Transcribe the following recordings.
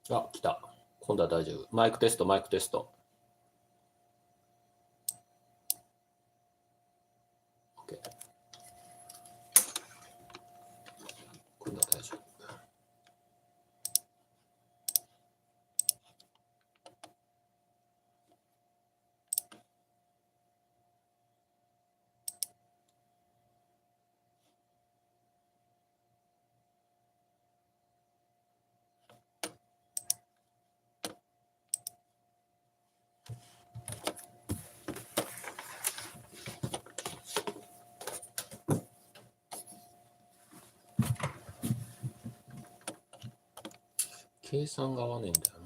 あ、来た。今度は大丈夫。マイクテスト、マイクテスト。OK。今度は大丈夫。計算が合わねえんだよな。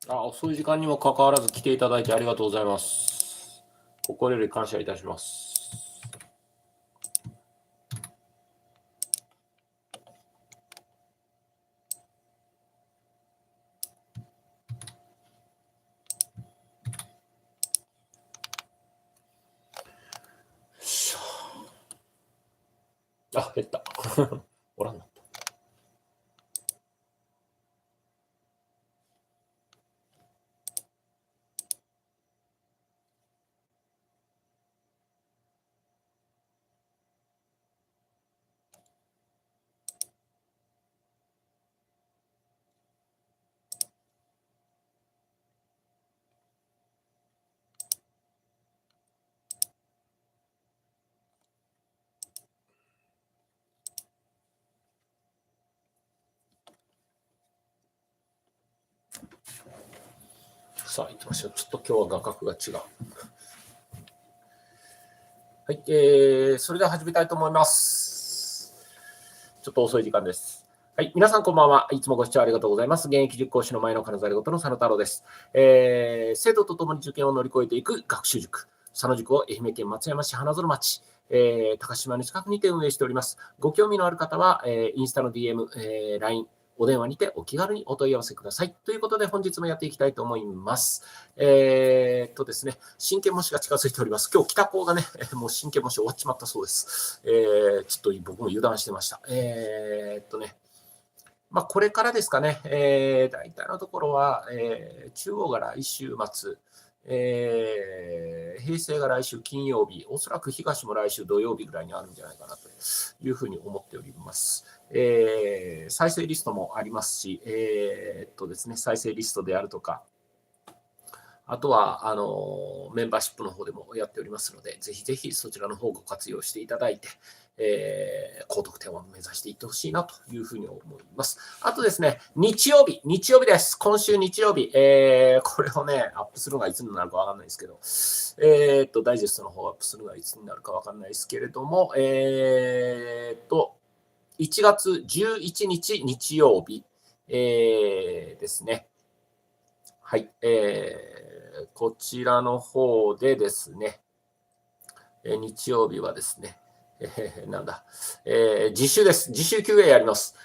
遅い時間にもかかわらず来ていただいてありがとうございます。心より感謝いたします。あ、減った。おらんなった。さあ、行きましょう。ちょっと今日は画角が違う。はい、それでは始めたいと思います。ちょっと遅い時間です。はい、皆さんこんばんは。いつもご視聴ありがとうございます。現役塾講師の真夜中の戯言の佐野太郎です。生徒と共に受験を乗り越えていく学習塾、佐野塾を愛媛県松山市花園町、高島の近くにて運営しております。ご興味のある方は、インスタの DM、LINE、お電話にてお気軽にお問い合わせください。ということで本日もやっていきたいと思います。ですね、真剣模試が近づいております。今日北高がね、もう真剣模試終わっちまったそうです。ちょっと僕も油断してました。これからですかね、大体のところは、中央が来週末、平成が来週金曜日、おそらく東も来週土曜日ぐらいにあるんじゃないかなというふうに思っております。再生リストもありますし、ですね、再生リストであるとか、あとはメンバーシップの方でもやっておりますので、ぜひぜひそちらの方をご活用していただいて、高得点を目指していってほしいなというふうに思います。あとですね、日曜日です。今週日曜日、これをね、アップするのがいつになるかわかんないですけど、ダイジェストの方をアップするのがいつになるかわかんないですけれども、1月11日日曜日、ですね。はい、こちらの方でですね、日曜日はですね、自習です。自習 QA やります。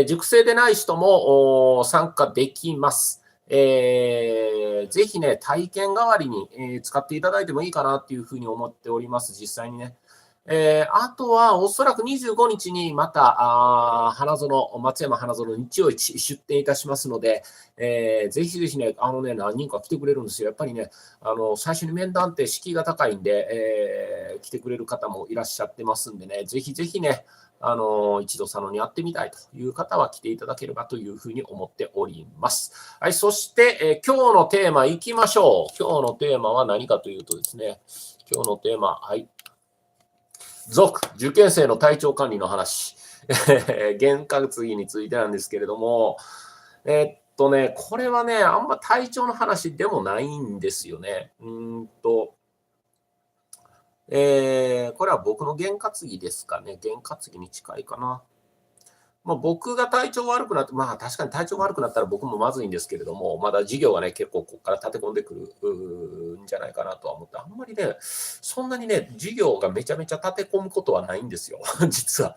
塾生でない人も参加できます。ぜひね、体験代わりに、使っていただいてもいいかなっていうふうに思っております、実際にね。あとは、おそらく25日にまた、松山花園日曜市出店いたしますので、ぜひぜひね、何人か来てくれるんですよ。やっぱりね、最初に面談って敷居が高いんで、来てくれる方もいらっしゃってますんでね、ぜひぜひね、一度佐野に会ってみたいという方は来ていただければというふうに思っております。はい、そして、今日のテーマいきましょう。今日のテーマは何かというとですね、今日のテーマ、はい。受験生の体調管理の話。験担ぎについてなんですけれども、これはね、あんま体調の話でもないんですよね。これは僕の験担ぎですかね。験担ぎに近いかな。僕が体調悪くなって、確かに体調悪くなったら僕もまずいんですけれども、まだ授業がね、結構ここから立て込んでくるんじゃないかなとは思って、あんまりね、そんなにね、授業がめちゃめちゃ立て込むことはないんですよ、実は。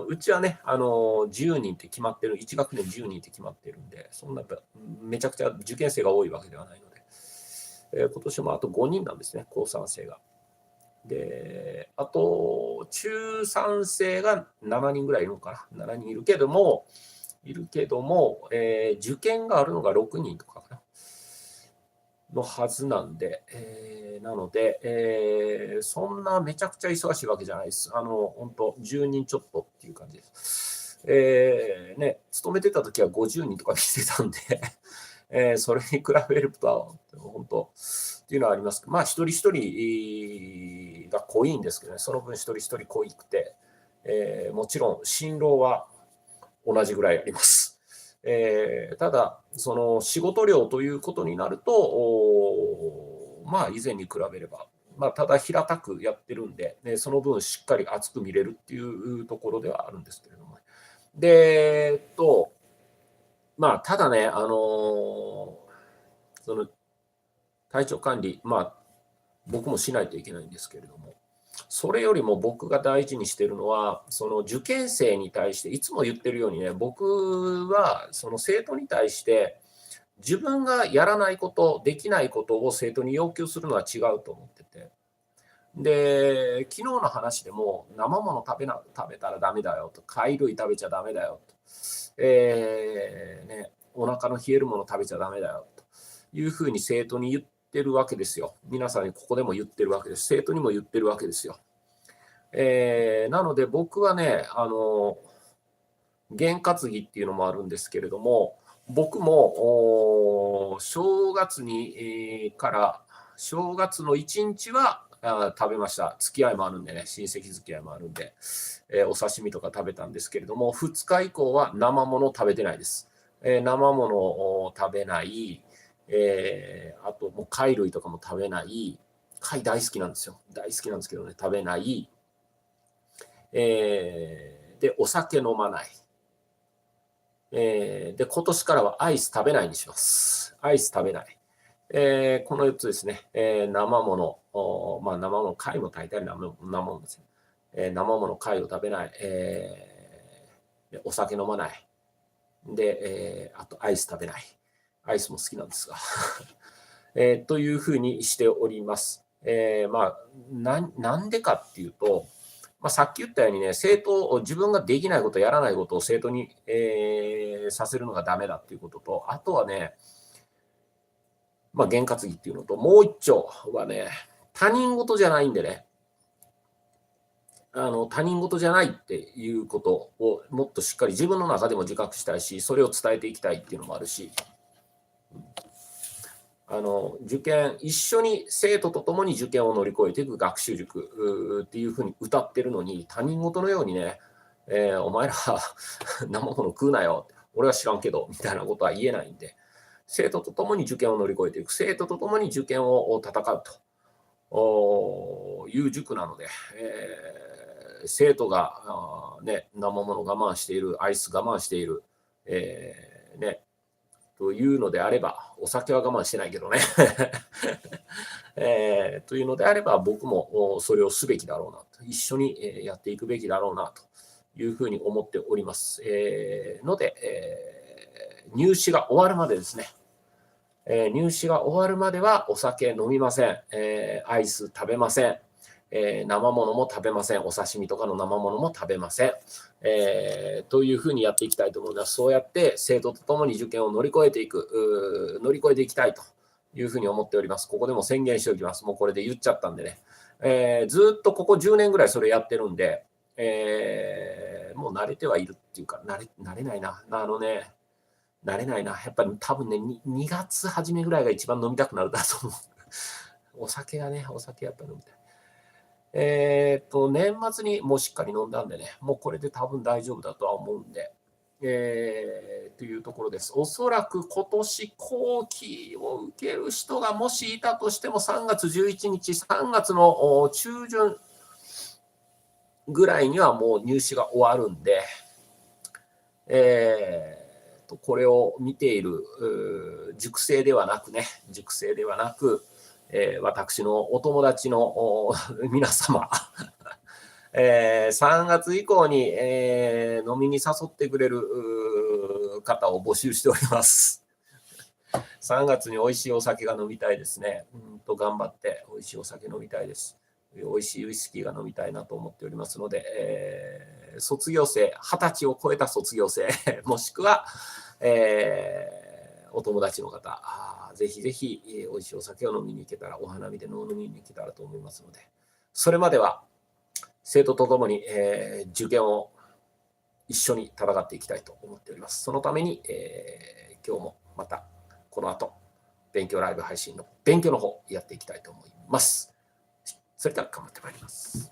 うちはね、10人って決まってる、1学年10人って決まってるんで、そんなめちゃくちゃ受験生が多いわけではないので、今年もあと5人なんですね、高3生が。で、あと、中3生が7人ぐらいいるのかな。7人いるけども、受験があるのが6人とかかな。のはずなんで、なので、そんなめちゃくちゃ忙しいわけじゃないです。本当10人ちょっとっていう感じです。勤めてた時は50人とか見てたんで、それに比べると、本当、っていうのはあります。一人一人が濃いんですけどね、その分一人一人濃くて、もちろん辛労は同じぐらいあります。ただ、その仕事量ということになると、以前に比べれば、ただ平たくやってるんで、その分しっかり熱く見れるっていうところではあるんですけれども。で、ただね、その体調管理、僕もしないといけないんですけれども、それよりも僕が大事にしているのは、その受験生に対して、いつも言ってるようにね、僕はその生徒に対して、自分がやらないこと、できないことを生徒に要求するのは違うと思ってて、で、昨日の話でも生もの食べたらダメだよと、貝類食べちゃダメだよと、お腹の冷えるもの食べちゃダメだよというふうに生徒に言ってるわけですよ。皆さんにここでも言ってるわけです。生徒にも言ってるわけですよ。なので僕はね、験担ぎっていうのもあるんですけれども、僕も正月の1日は食べました。付き合いもあるんでね、親戚付き合いもあるんで、お刺身とか食べたんですけれども、2日以降は生もの食べてないです。生ものを食べない、あともう貝類とかも食べない、貝大好きなんですよ。大好きなんですけどね、食べない、で、お酒飲まない。で、今年からはアイス食べないにします。アイス食べない。この4つですね。生もの、生もの、貝も大体生ものですね。生もの、貝を食べない。お酒飲まない。で、あとアイス食べない。アイスも好きなんですが。というふうにしております。なんでかっていうと、さっき言ったようにね、自分ができないこと、やらないことを生徒に、させるのがダメだっていうことと、あとはね、験担ぎっていうのと、もう一丁はね、他人事じゃないんでね、他人事じゃないっていうことをもっとしっかり自分の中でも自覚したいし、それを伝えていきたいっていうのもあるし、受験、一緒に生徒と共に受験を乗り越えていく学習塾っていうふうに歌ってるのに、他人事のようにね、お前ら生もの食うなよ、俺は知らんけど、みたいなことは言えないんで、生徒と共に受験を乗り越えていく、生徒と共に受験を戦うという塾なので、生徒が生もの我慢している、アイス我慢している、というのであれば、お酒は我慢してないけどね、というのであれば、僕もそれをすべきだろうなと、一緒にやっていくべきだろうなというふうに思っております。ので、入試が終わるまでですね、入試が終わるまではお酒飲みません、アイス食べません、生ものも食べません、お刺身とかの生ものも食べません、というふうにやっていきたいと思います。そうやって生徒とともに受験を乗り越えていきたいというふうに思っております。ここでも宣言しておきます。もうこれで言っちゃったんでね。ずっとここ10年ぐらいそれやってるんで、もう慣れてはいるっていうか、慣れないな。慣れないな。やっぱり多分ね、2月初めぐらいが一番飲みたくなるだと思う。お酒やっぱ飲みたい。年末にもうしっかり飲んだんでね、もうこれで多分大丈夫だとは思うんで、というところです。おそらく今年後期を受ける人がもしいたとしても3月11日、3月の中旬ぐらいにはもう入試が終わるんで、これを見ている塾生ではなく、私のお友達の皆様、3月以降に、飲みに誘ってくれる方を募集しております。3月に美味しいお酒が飲みたいですね。頑張って美味しいお酒飲みたいです。美味しいウイスキーが飲みたいなと思っておりますので、卒業生、20歳を超えた卒業生、もしくは、お友達の方、ぜひぜひ美味しいお酒を飲みに行けたら、お花見で飲みに行けたらと思いますので、それまでは生徒とともに、受験を一緒に戦っていきたいと思っております。そのために、今日もまたこの後、勉強ライブ配信の勉強の方やっていきたいと思います。それでは頑張ってまいります。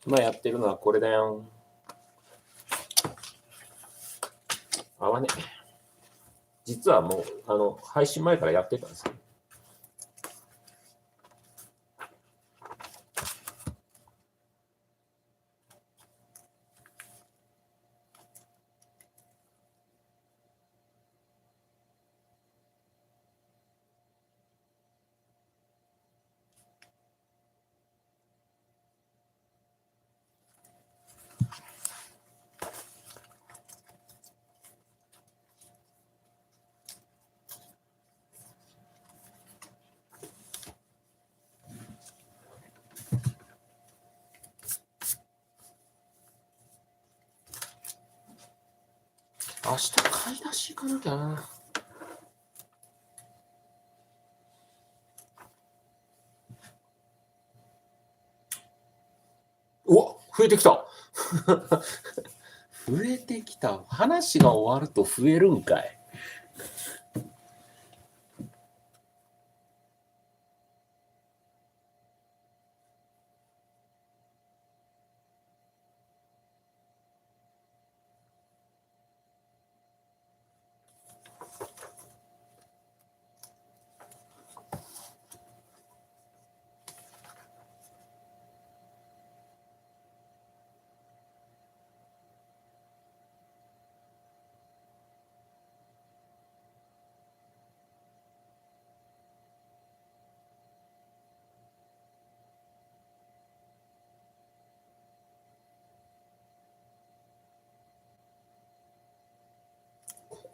今やってるのはこれだよ。合わね。実はもう、配信前からやってたんですよ。明日買い出し行かなきゃな。お、増えてきた。増えてきた。話が終わると増えるんかい。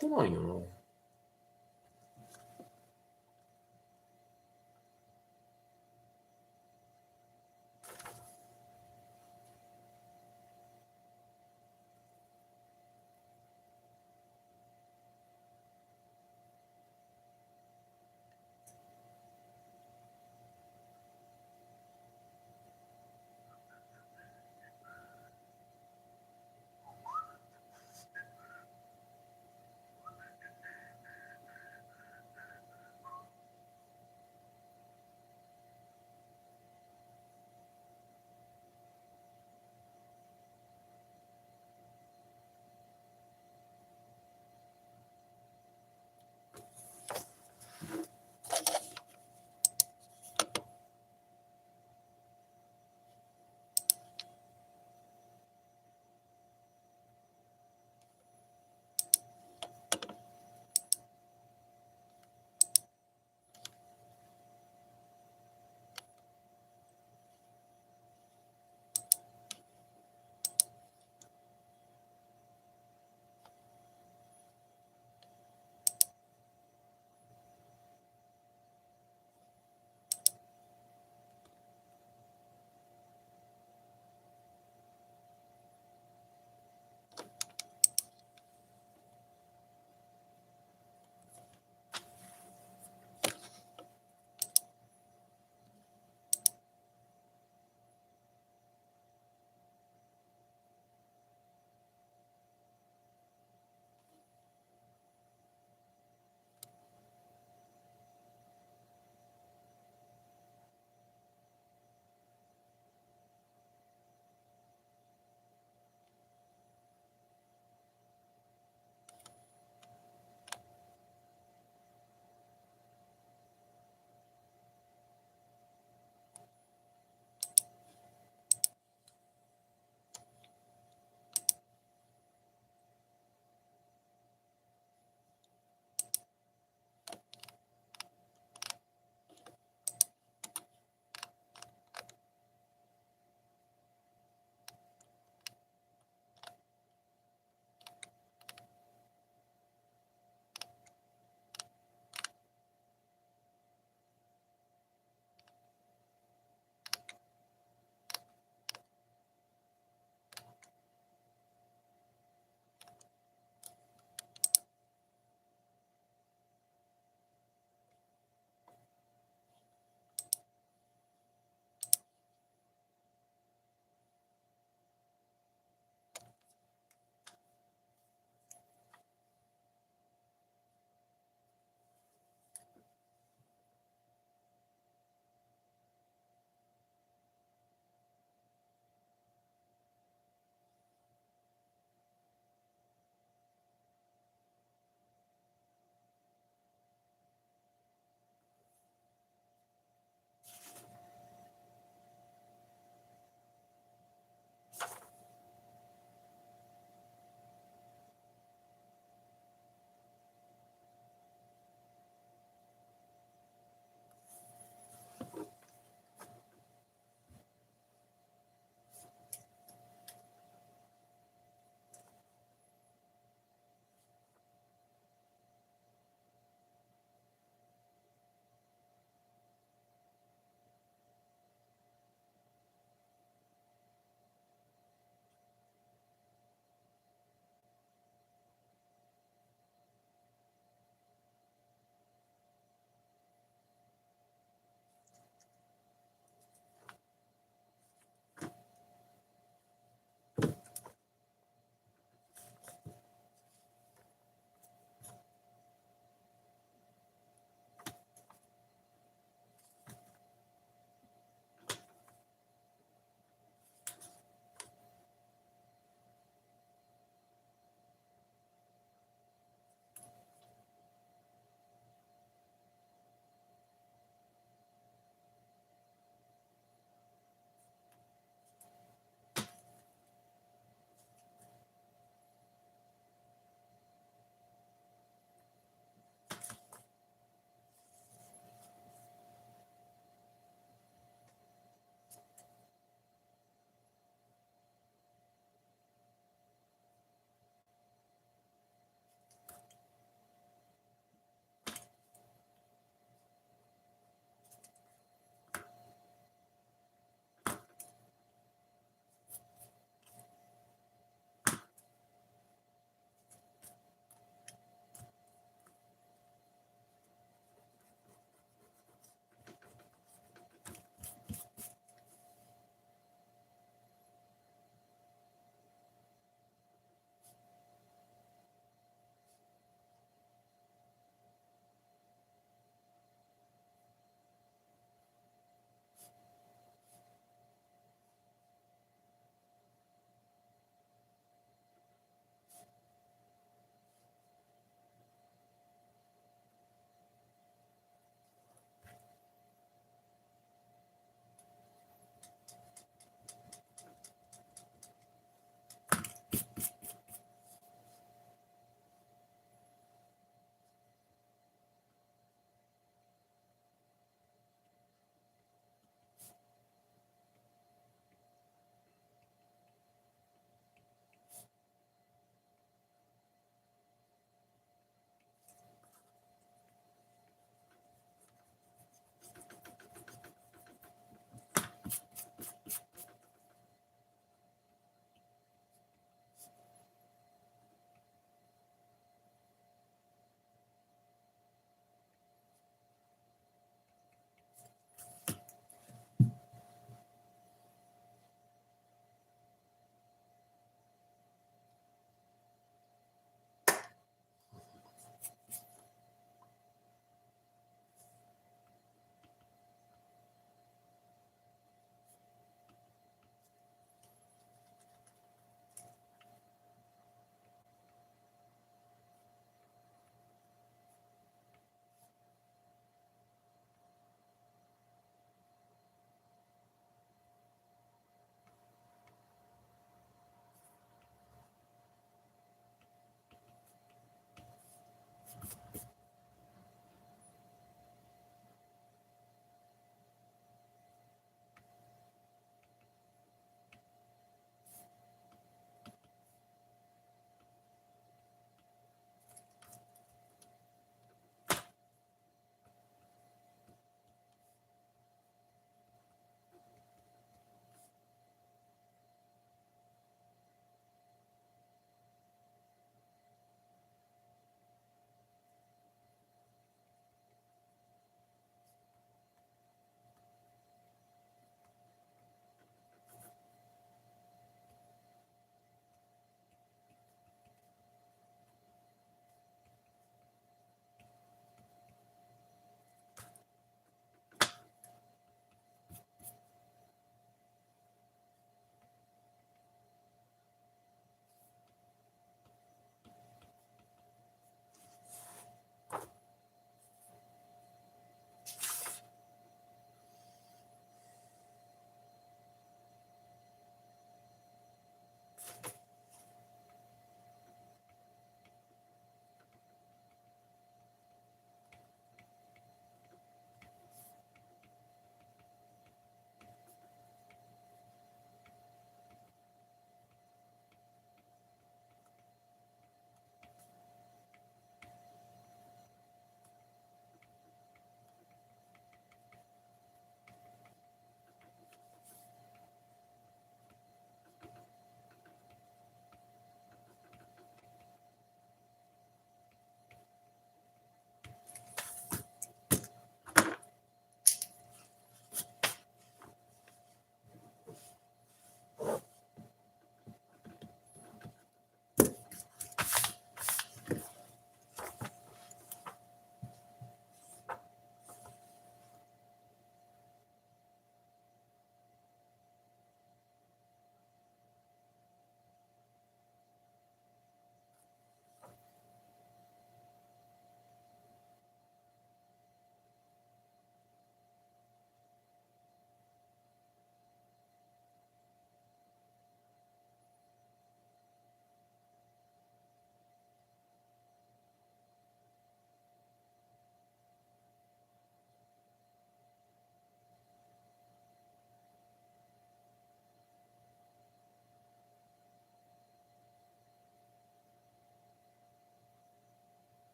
ここなんよな。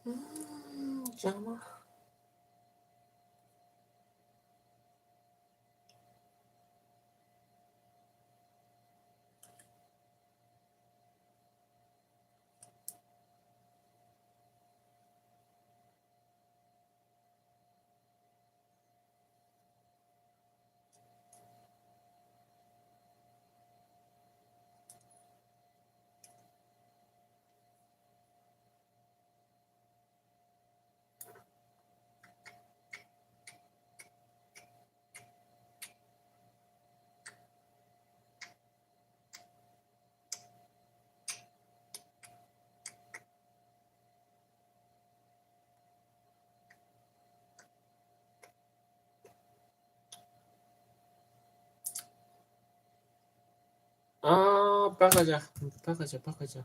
邪魔。バカじゃ。バカじゃ。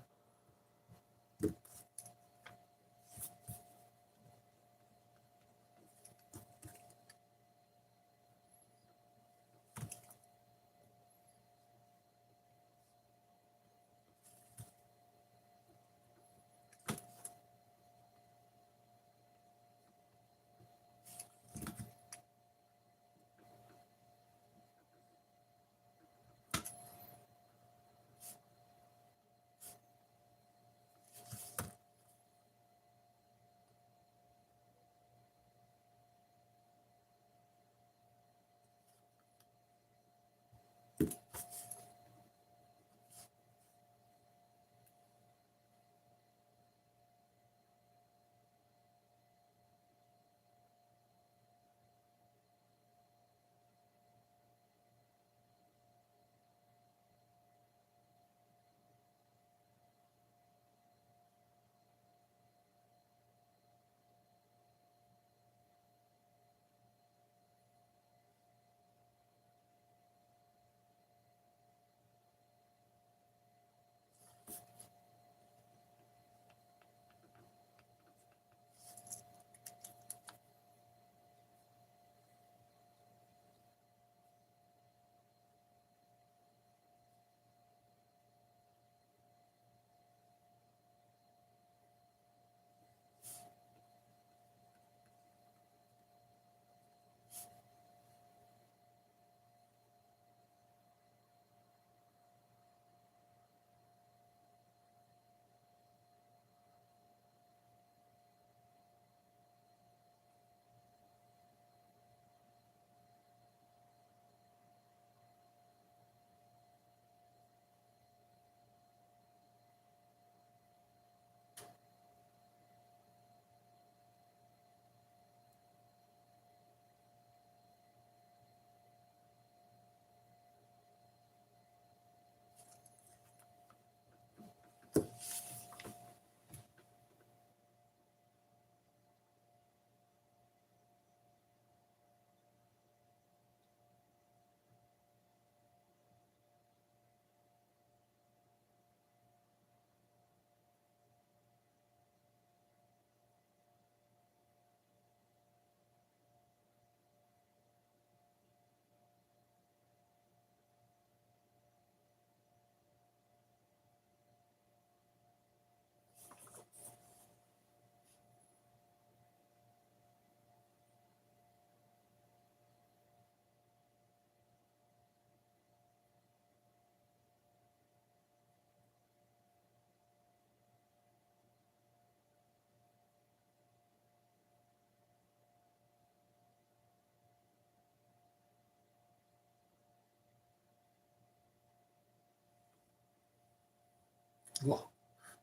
うわ、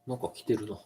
なんか来てるな。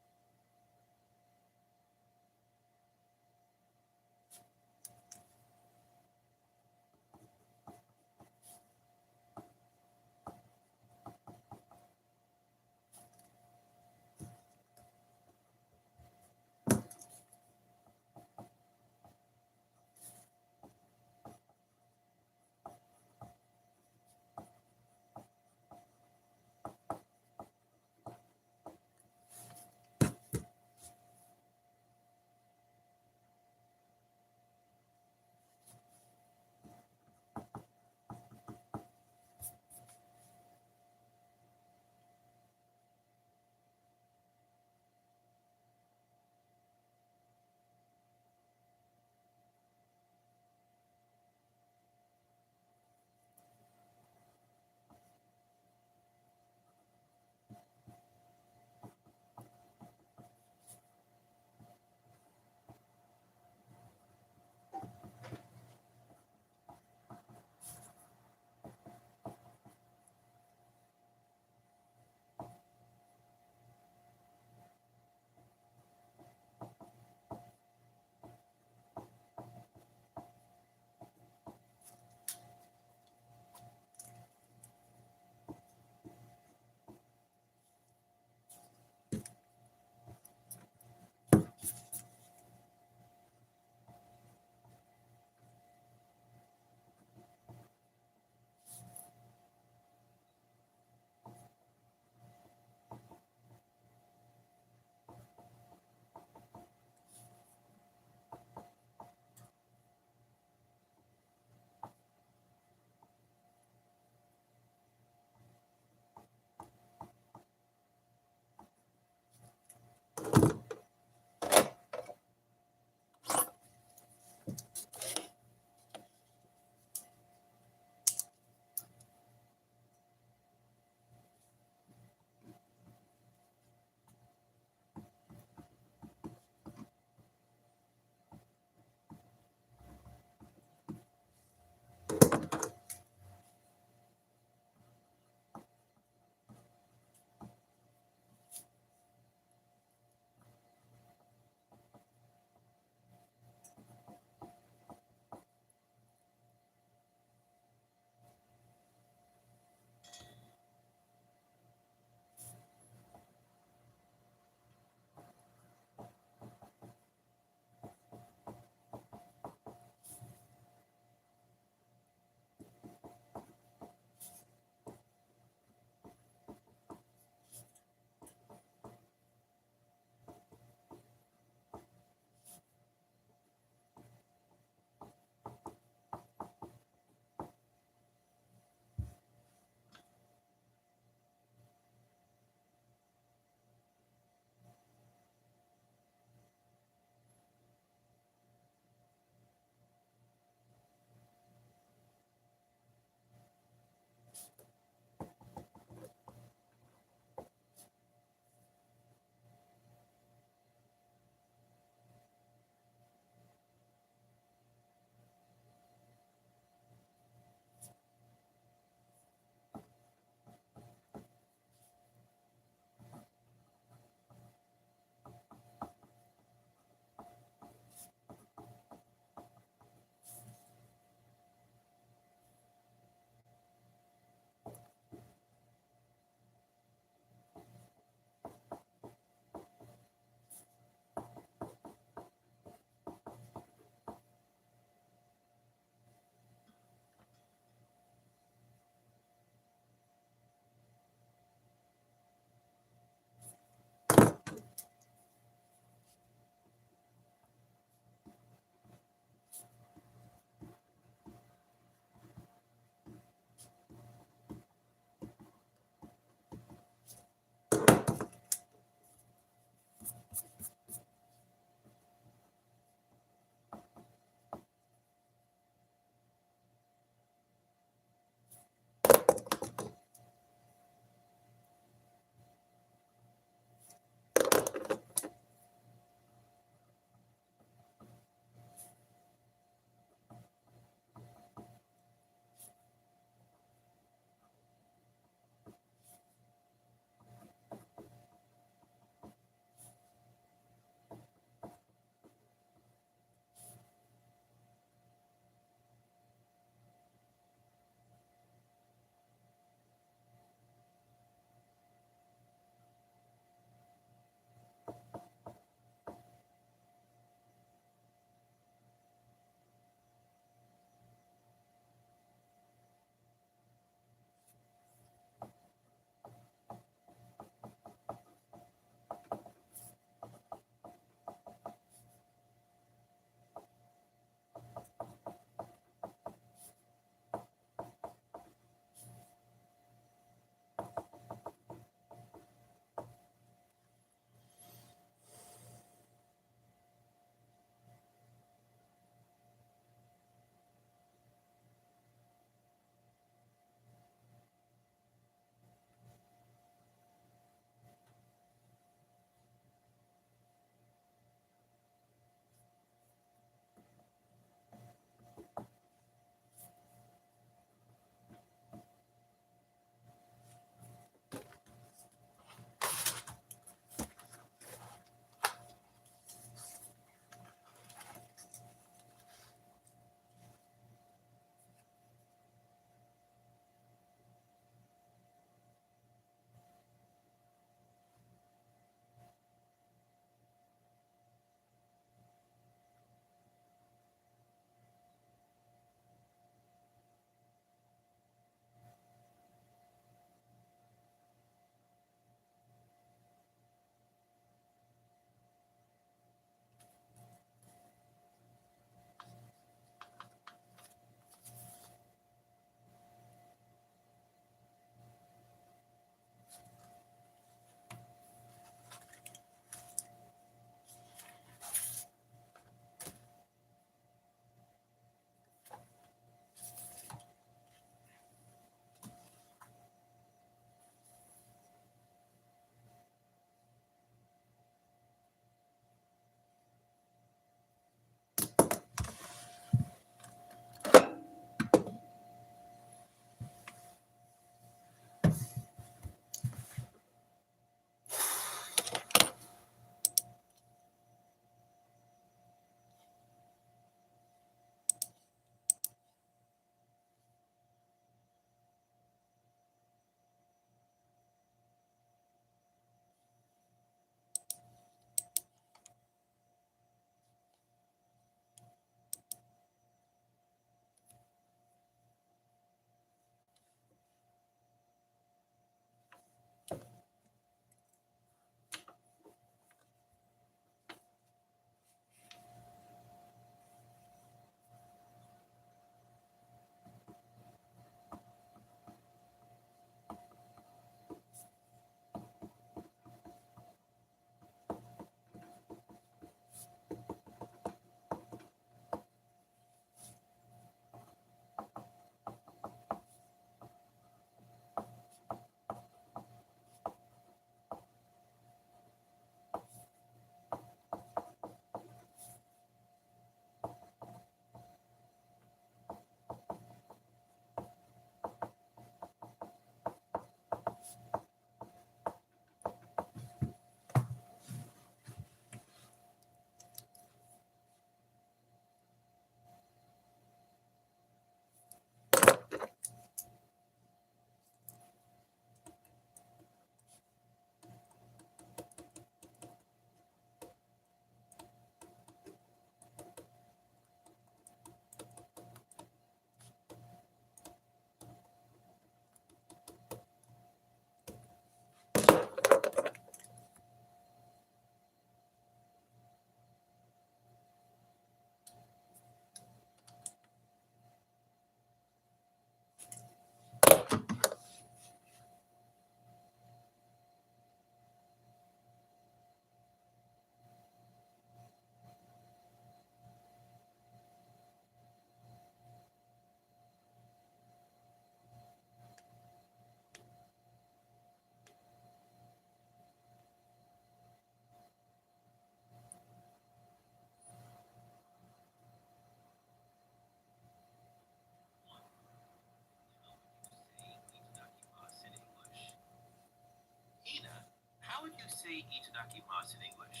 say itadakimasu in English?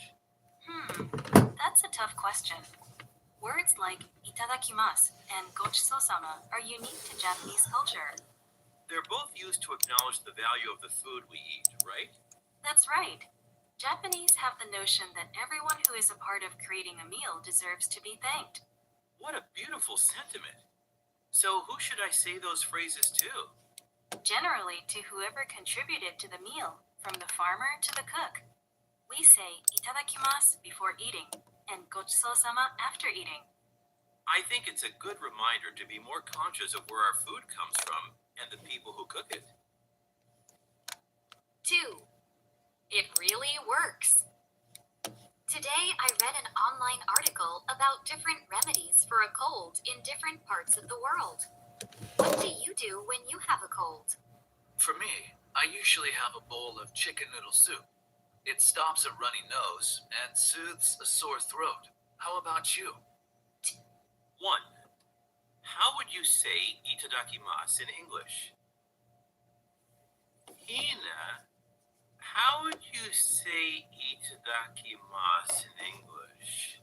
That's a tough question. Words like itadakimasu and gochisousama are unique to Japanese culture. They're both used to acknowledge the value of the food we eat, right? That's right. Japanese have the notion that everyone who is a part of creating a meal deserves to be thanked. What a beautiful sentiment. So who should I say those phrases to? Generally, to whoever contributed to the meal, from the farmer to the cook. We say itadakimasu before eating and gochisousama after eating. I think it's a good reminder to be more conscious of where our food comes from and the people who cook it. 2. It really works. Today, I read an online article about different remedies for a cold in different parts of the world. What do you do when you have a cold? For me, I usually have a bowl of chicken noodle soup. It stops a runny nose and soothes a sore throat. How about you? 1. How would you say itadakimasu in English? Hina, how would you say itadakimasu in English?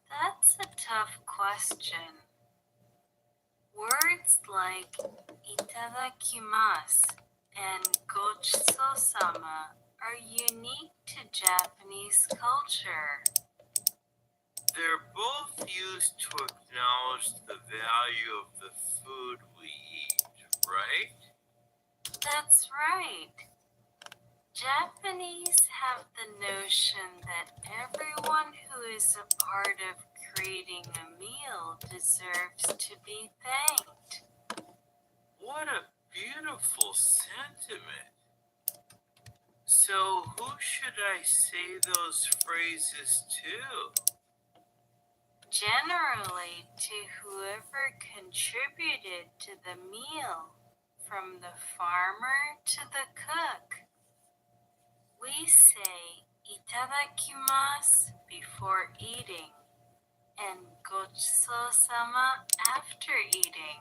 That's a tough question. Words like itadakimasu and gochisousama are unique to Japanese culture. They're both used to acknowledge the value of the food we eat, right? That's right. Japanese have the notion that everyone who is a part of creating a meal deserves to be thanked. What a beautiful sentiment. So who should I say those phrases to? Generally, to whoever contributed to the meal, from the farmer to the cook. We say itadakimasu before eating and gochisousama after eating.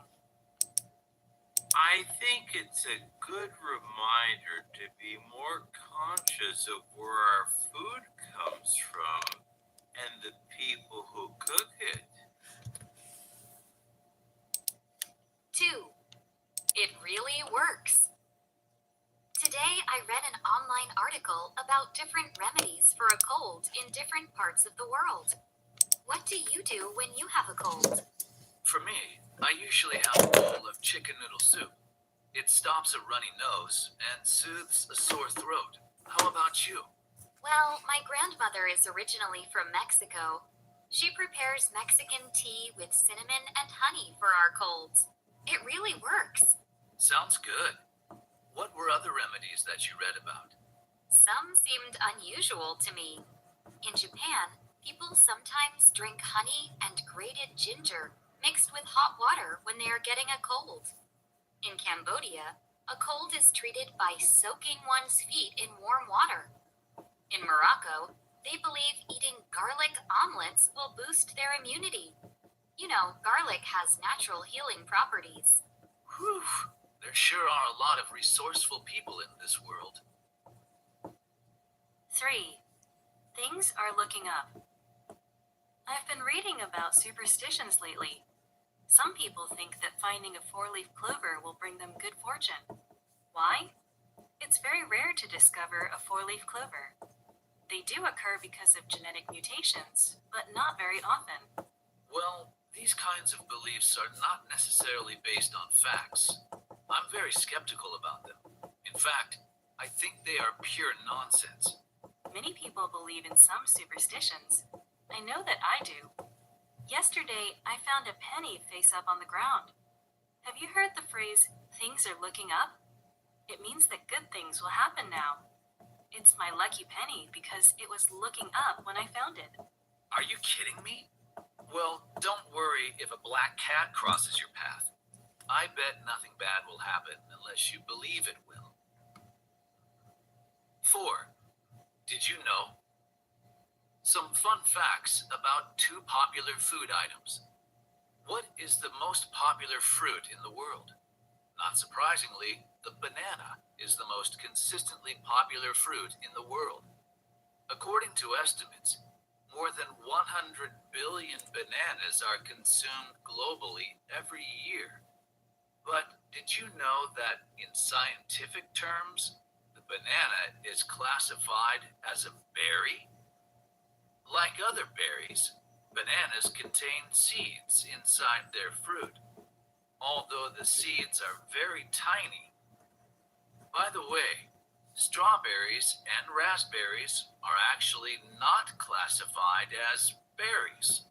I think it's a good reminder to be more conscious of where our food comes from and the people who cook it. 2. It really works. Today, I read an online article about different remedies for a cold in different parts of the world. What do you do when you have a cold? For me, I usually have a bowl of chicken noodle soup. It stops a runny nose and soothes a sore throat. How about you? Well, my grandmother is originally from Mexico. She prepares Mexican tea with cinnamon and honey for our colds. It really works. Sounds good. What were other remedies that you read about? Some seemed unusual to me. In Japan, people sometimes drink honey and grated ginger mixed with hot water when they are getting a cold. In Cambodia, a cold is treated by soaking one's feet in warm water. In Morocco, they believe eating garlic omelets will boost their immunity. You know, garlic has natural healing properties. Whew, there sure are a lot of resourceful people in this world. 3. Things are looking up. I've been reading about superstitions lately. Some people think that finding a 4-leaf clover will bring them good fortune. Why? It's very rare to discover a 4-leaf clover. They do occur because of genetic mutations, but not very often. Well, these kinds of beliefs are not necessarily based on facts. I'm very skeptical about them. In fact, I think they are pure nonsense. Many people believe in some superstitions. I know that I do. Yesterday, I found a penny face up on the ground. Have you heard the phrase, "things are looking up"? It means that good things will happen now. It's my lucky penny because it was looking up when I found it. Are you kidding me? Well, don't worry if a black cat crosses your path. I bet nothing bad will happen unless you believe it will. 4. Did you know? Some fun facts about 2 popular food items. What is the most popular fruit in the world? Not surprisingly, the banana is the most consistently popular fruit in the world. According to estimates, more than 100 billion bananas are consumed globally every year. But did you know that in scientific terms, the banana is classified as a berry? Like other berries, bananas contain seeds inside their fruit, although the seeds are very tiny. By the way, strawberries and raspberries are actually not classified as berries.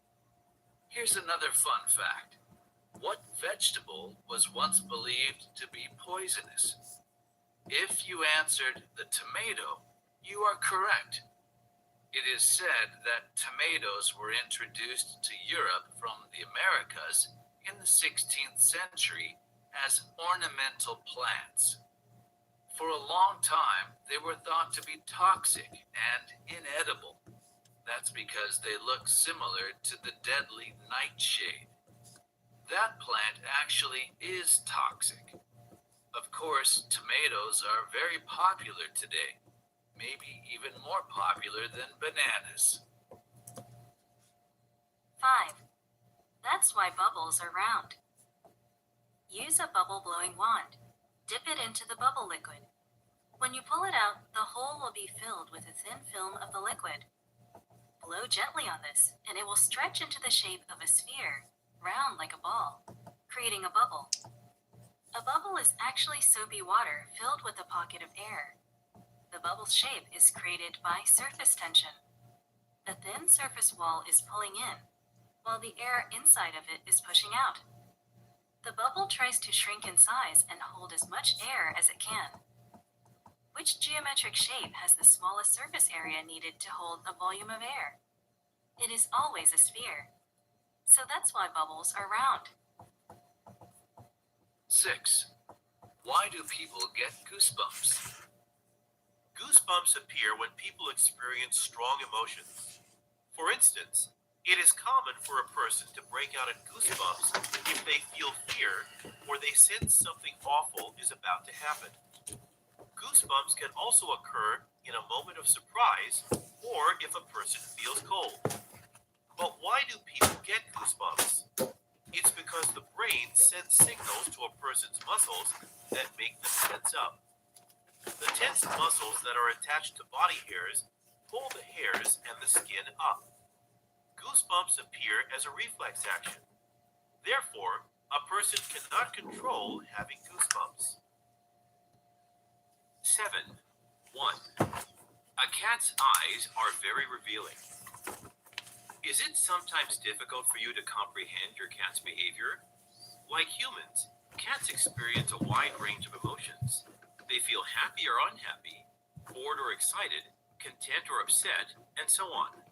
Here's another fun fact. What vegetable was once believed to be poisonous? If you answered the tomato, you are correct. It is said that tomatoes were introduced to Europe from the Americas in the 16th century as ornamental plants. For a long time, they were thought to be toxic and inedible. That's because they look similar to the deadly nightshade. That plant actually is toxic. Of course, tomatoes are very popular today, maybe even more popular than bananas. 5. That's why bubbles are round. Use a bubble blowing wand. Dip it into the bubble liquid. When you pull it out, the hole will be filled with a thin film of the liquid. Blow gently on this, and it will stretch into the shape of a sphere, round like a ball, creating a bubble. A bubble is actually soapy water filled with a pocket of air. The bubble's shape is created by surface tension. The thin surface wall is pulling in, while the air inside of it is pushing out. The bubble tries to shrink in size and hold as much air as it can. Which geometric shape has the smallest surface area needed to hold a volume of air? It is always a sphere. So that's why bubbles are round. 6. Why do people get goosebumps? Goosebumps appear when people experience strong emotions. For instance, it is common for a person to break out in goosebumps if they feel fear or they sense something awful is about to happen. Goosebumps can also occur in a moment of surprise or if a person feels cold. But why do people get goosebumps? It's because the brain sends signals to a person's muscles that make them tense up. The tensed muscles that are attached to body hairs pull the hairs and the skin up. Goosebumps appear as a reflex action. Therefore, a person cannot control having goosebumps. 7. 1. A cat's eyes are very revealing. Is it sometimes difficult for you to comprehend your cat's behavior? Like humans, cats experience a wide range of emotions. They feel happy or unhappy, bored or excited, content or upset, and so on.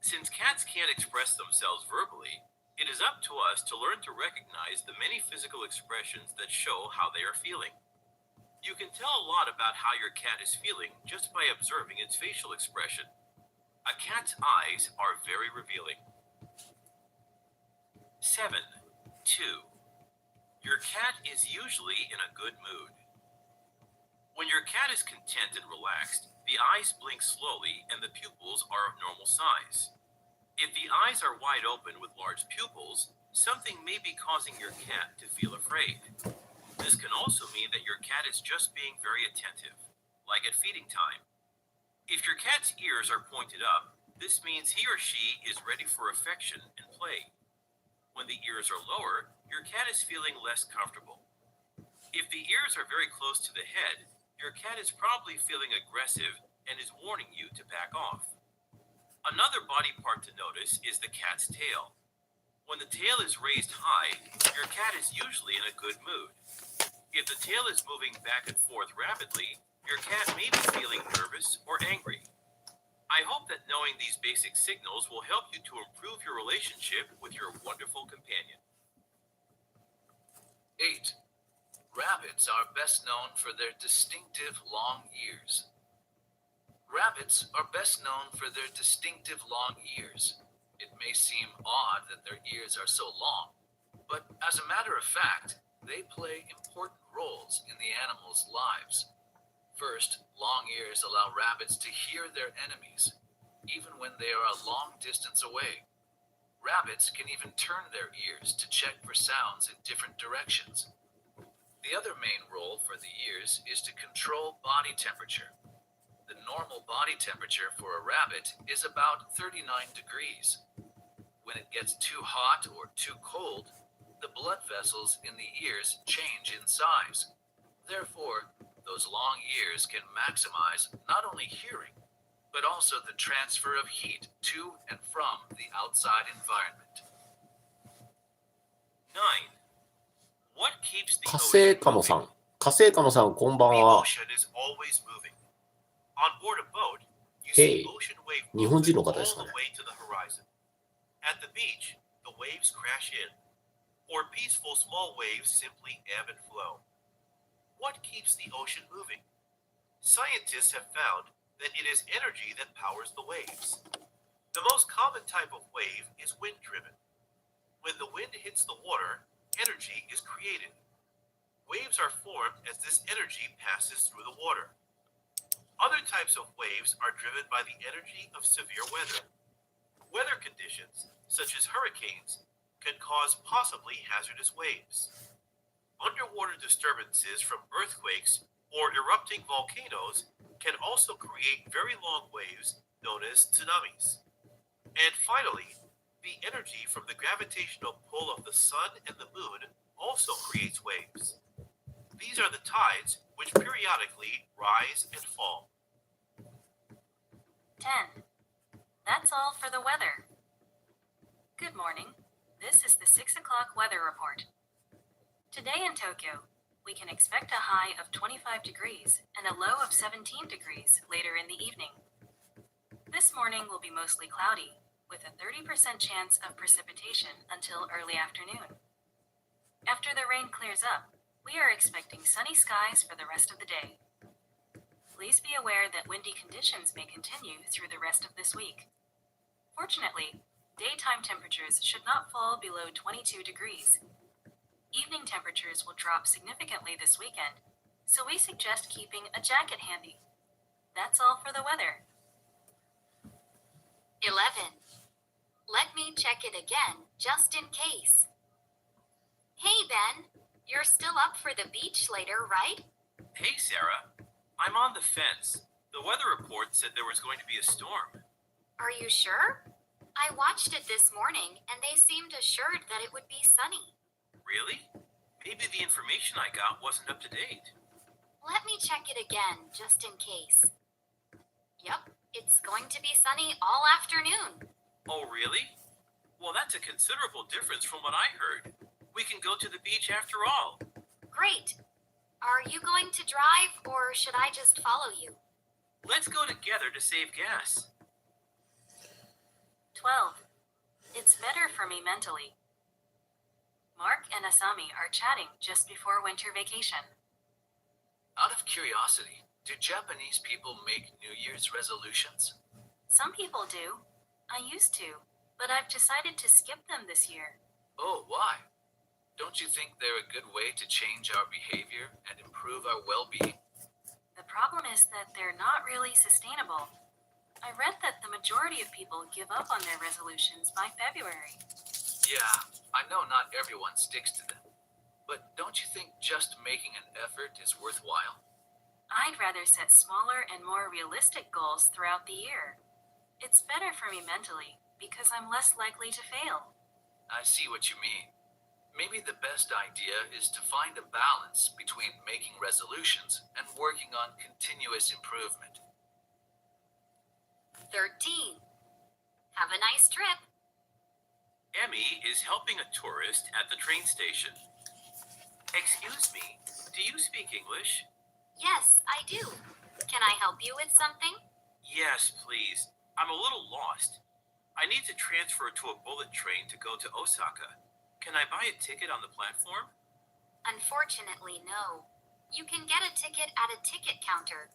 Since cats can't express themselves verbally, it is up to us to learn to recognize the many physical expressions that show how they are feeling. You can tell a lot about how your cat is feeling just by observing its facial expression. A cat's eyes are very revealing. 7. 2. Your cat is usually in a good mood. When your cat is content and relaxed, the eyes blink slowly and the pupils are of normal size. If the eyes are wide open with large pupils, something may be causing your cat to feel afraid. This can also mean that your cat is just being very attentive, like at feeding time. If your cat's ears are pointed up, this means he or she is ready for affection and play. When the ears are lower, your cat is feeling less comfortable. If the ears are very close to the head, your cat is probably feeling aggressive and is warning you to back off. Another body part to notice is the cat's tail. When the tail is raised high, your cat is usually in a good mood. If the tail is moving back and forth rapidly, your cat may be feeling nervous or angry. I hope that knowing these basic signals will help you to improve your relationship with your wonderful companion. 8. Rabbits are best known for their distinctive long ears. Rabbits are best known for their distinctive long ears. It may seem odd that their ears are so long, but as a matter of fact, they play important roles in the animals' lives. First, long ears allow rabbits to hear their enemies, even when they are a long distance away. Rabbits can even turn their ears to check for sounds in different directions. The other main role for the ears is to control body temperature. The normal body temperature for a rabbit is about 39 degrees. When it gets too hot or too cold, the blood vessels in the ears change in size. Therefore, those long ears can maximize not only hearing, but also the transfer of heat to and from the outside environment. 9. What keeps the 火星 ocean カモさ moving? ん。火星カモさん、こんばん The は。 ocean is always moving. On board a boat, you Hey, see ocean wave 日本人 movement の all 方ですか the ね。 way to the horizon. At the beach, the waves crash in, or peaceful small waves simply ebb and flow. What keeps the ocean moving? Scientists have found that it is energy that powers the waves. The most common type of wave is wind-driven. When the wind hits the water, energy is created. Waves are formed as this energy passes through the water. Other types of waves are driven by the energy of severe weather. Weather conditions, such as hurricanes, can cause possibly hazardous waves. Underwater disturbances from earthquakes or erupting volcanoes can also create very long waves known as tsunamis. And finally, the energy from the gravitational pull of the sun and the moon also creates waves. These are the tides which periodically rise and fall. 10. That's all for the weather. Good morning. This is the 6 o'clock weather report. Today in Tokyo, we can expect a high of 25 degrees and a low of 17 degrees later in the evening. This morning will be mostly cloudy, with a 30% chance of precipitation until early afternoon. After the rain clears up, we are expecting sunny skies for the rest of the day. Please be aware that windy conditions may continue through the rest of this week. Fortunately, daytime temperatures should not fall below 22 degrees. Evening temperatures will drop significantly this weekend, so we suggest keeping a jacket handy. That's all for the weather. 11. Let me check it again, just in case. Hey, Ben. You're still up for the beach later, right? Hey, Sarah. I'm on the fence. The weather report said there was going to be a storm. Are you sure? I watched it this morning, and they seemed assured that it would be sunny. Really? Maybe the information I got wasn't up to date. Let me check it again, just in case. Yep, it's going to be sunny all afternoon. Oh, really? Well, that's a considerable difference from what I heard. We can go to the beach after all. Great. Are you going to drive, or should I just follow you? Let's go together to save gas. 12. It's better for me mentally. Mark and Asami are chatting just before winter vacation. Out of curiosity, do Japanese people make New Year's resolutions? Some people do. I used to, but I've decided to skip them this year. Oh, why? Don't you think they're a good way to change our behavior and improve our well-being? The problem is that they're not really sustainable. I read that the majority of people give up on their resolutions by February. Yeah, I know not everyone sticks to them. But don't you think just making an effort is worthwhile? I'd rather set smaller and more realistic goals throughout the year. It's better for me mentally because I'm less likely to fail. I see what you mean. Maybe the best idea is to find a balance between making resolutions and working on continuous improvement. 13. Have a nice trip. Emmy is helping a tourist at the train station. Excuse me, do you speak English? Yes, I do. Can I help you with something? Yes, please. I'm a little lost. I need to transfer to a bullet train to go to Osaka. Can I buy a ticket on the platform? Unfortunately, no. You can get a ticket at a ticket counter.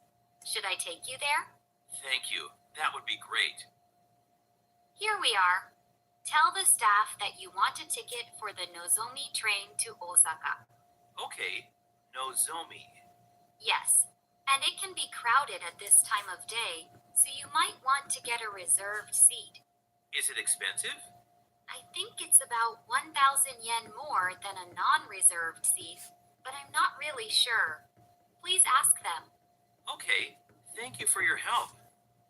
Should I take you there? Thank you. That would be great. Here we are. Tell the staff that you want a ticket for the Nozomi train to Osaka. Okay. Nozomi. Yes, and it can be crowded at this time of day, so you might want to get a reserved seat. Is it expensive? I think it's about 1,000 yen more than a non-reserved seat, but I'm not really sure. Please ask them. Okay, thank you for your help.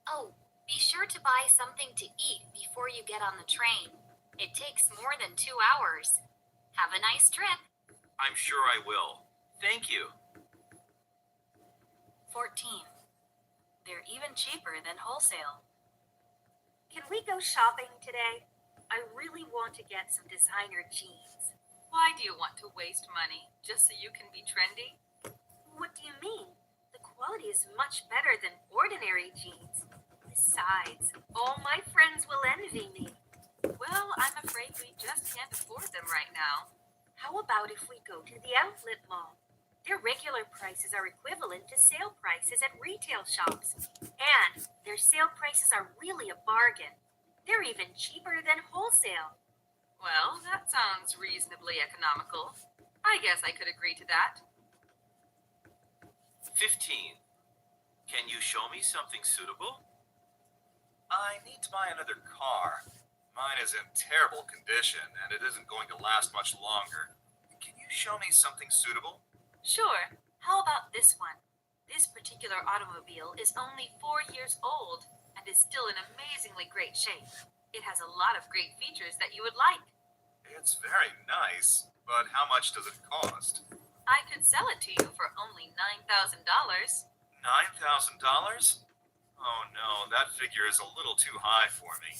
Oh, be sure to buy something to eat before you get on the train. It takes more than 2 hours. Have a nice trip. I'm sure I will. Thank you. 14. They're even cheaper than wholesale. Can we go shopping today? I really want to get some designer jeans. Why do you want to waste money just so you can be trendy? What do you mean? The quality is much better than ordinary jeans. Besides, all my friends will envy me. Well, I'm afraid we just can't afford them right now. How about if we go to the outlet mall? Their regular prices are equivalent to sale prices at retail shops. And their sale prices are really a bargain. They're even cheaper than wholesale. Well, that sounds reasonably economical. I guess I could agree to that. 15. Can you show me something suitable? I need to buy another car. Mine is in terrible condition, and it isn't going to last much longer. Can you show me something suitable? Sure. How about this one? This particular automobile is only 4 years old and is still in amazingly great shape. It has a lot of great features that you would like. It's very nice, but how much does it cost? I could sell it to you for only $9,000. $9,000? Oh no, that figure is a little too high for me.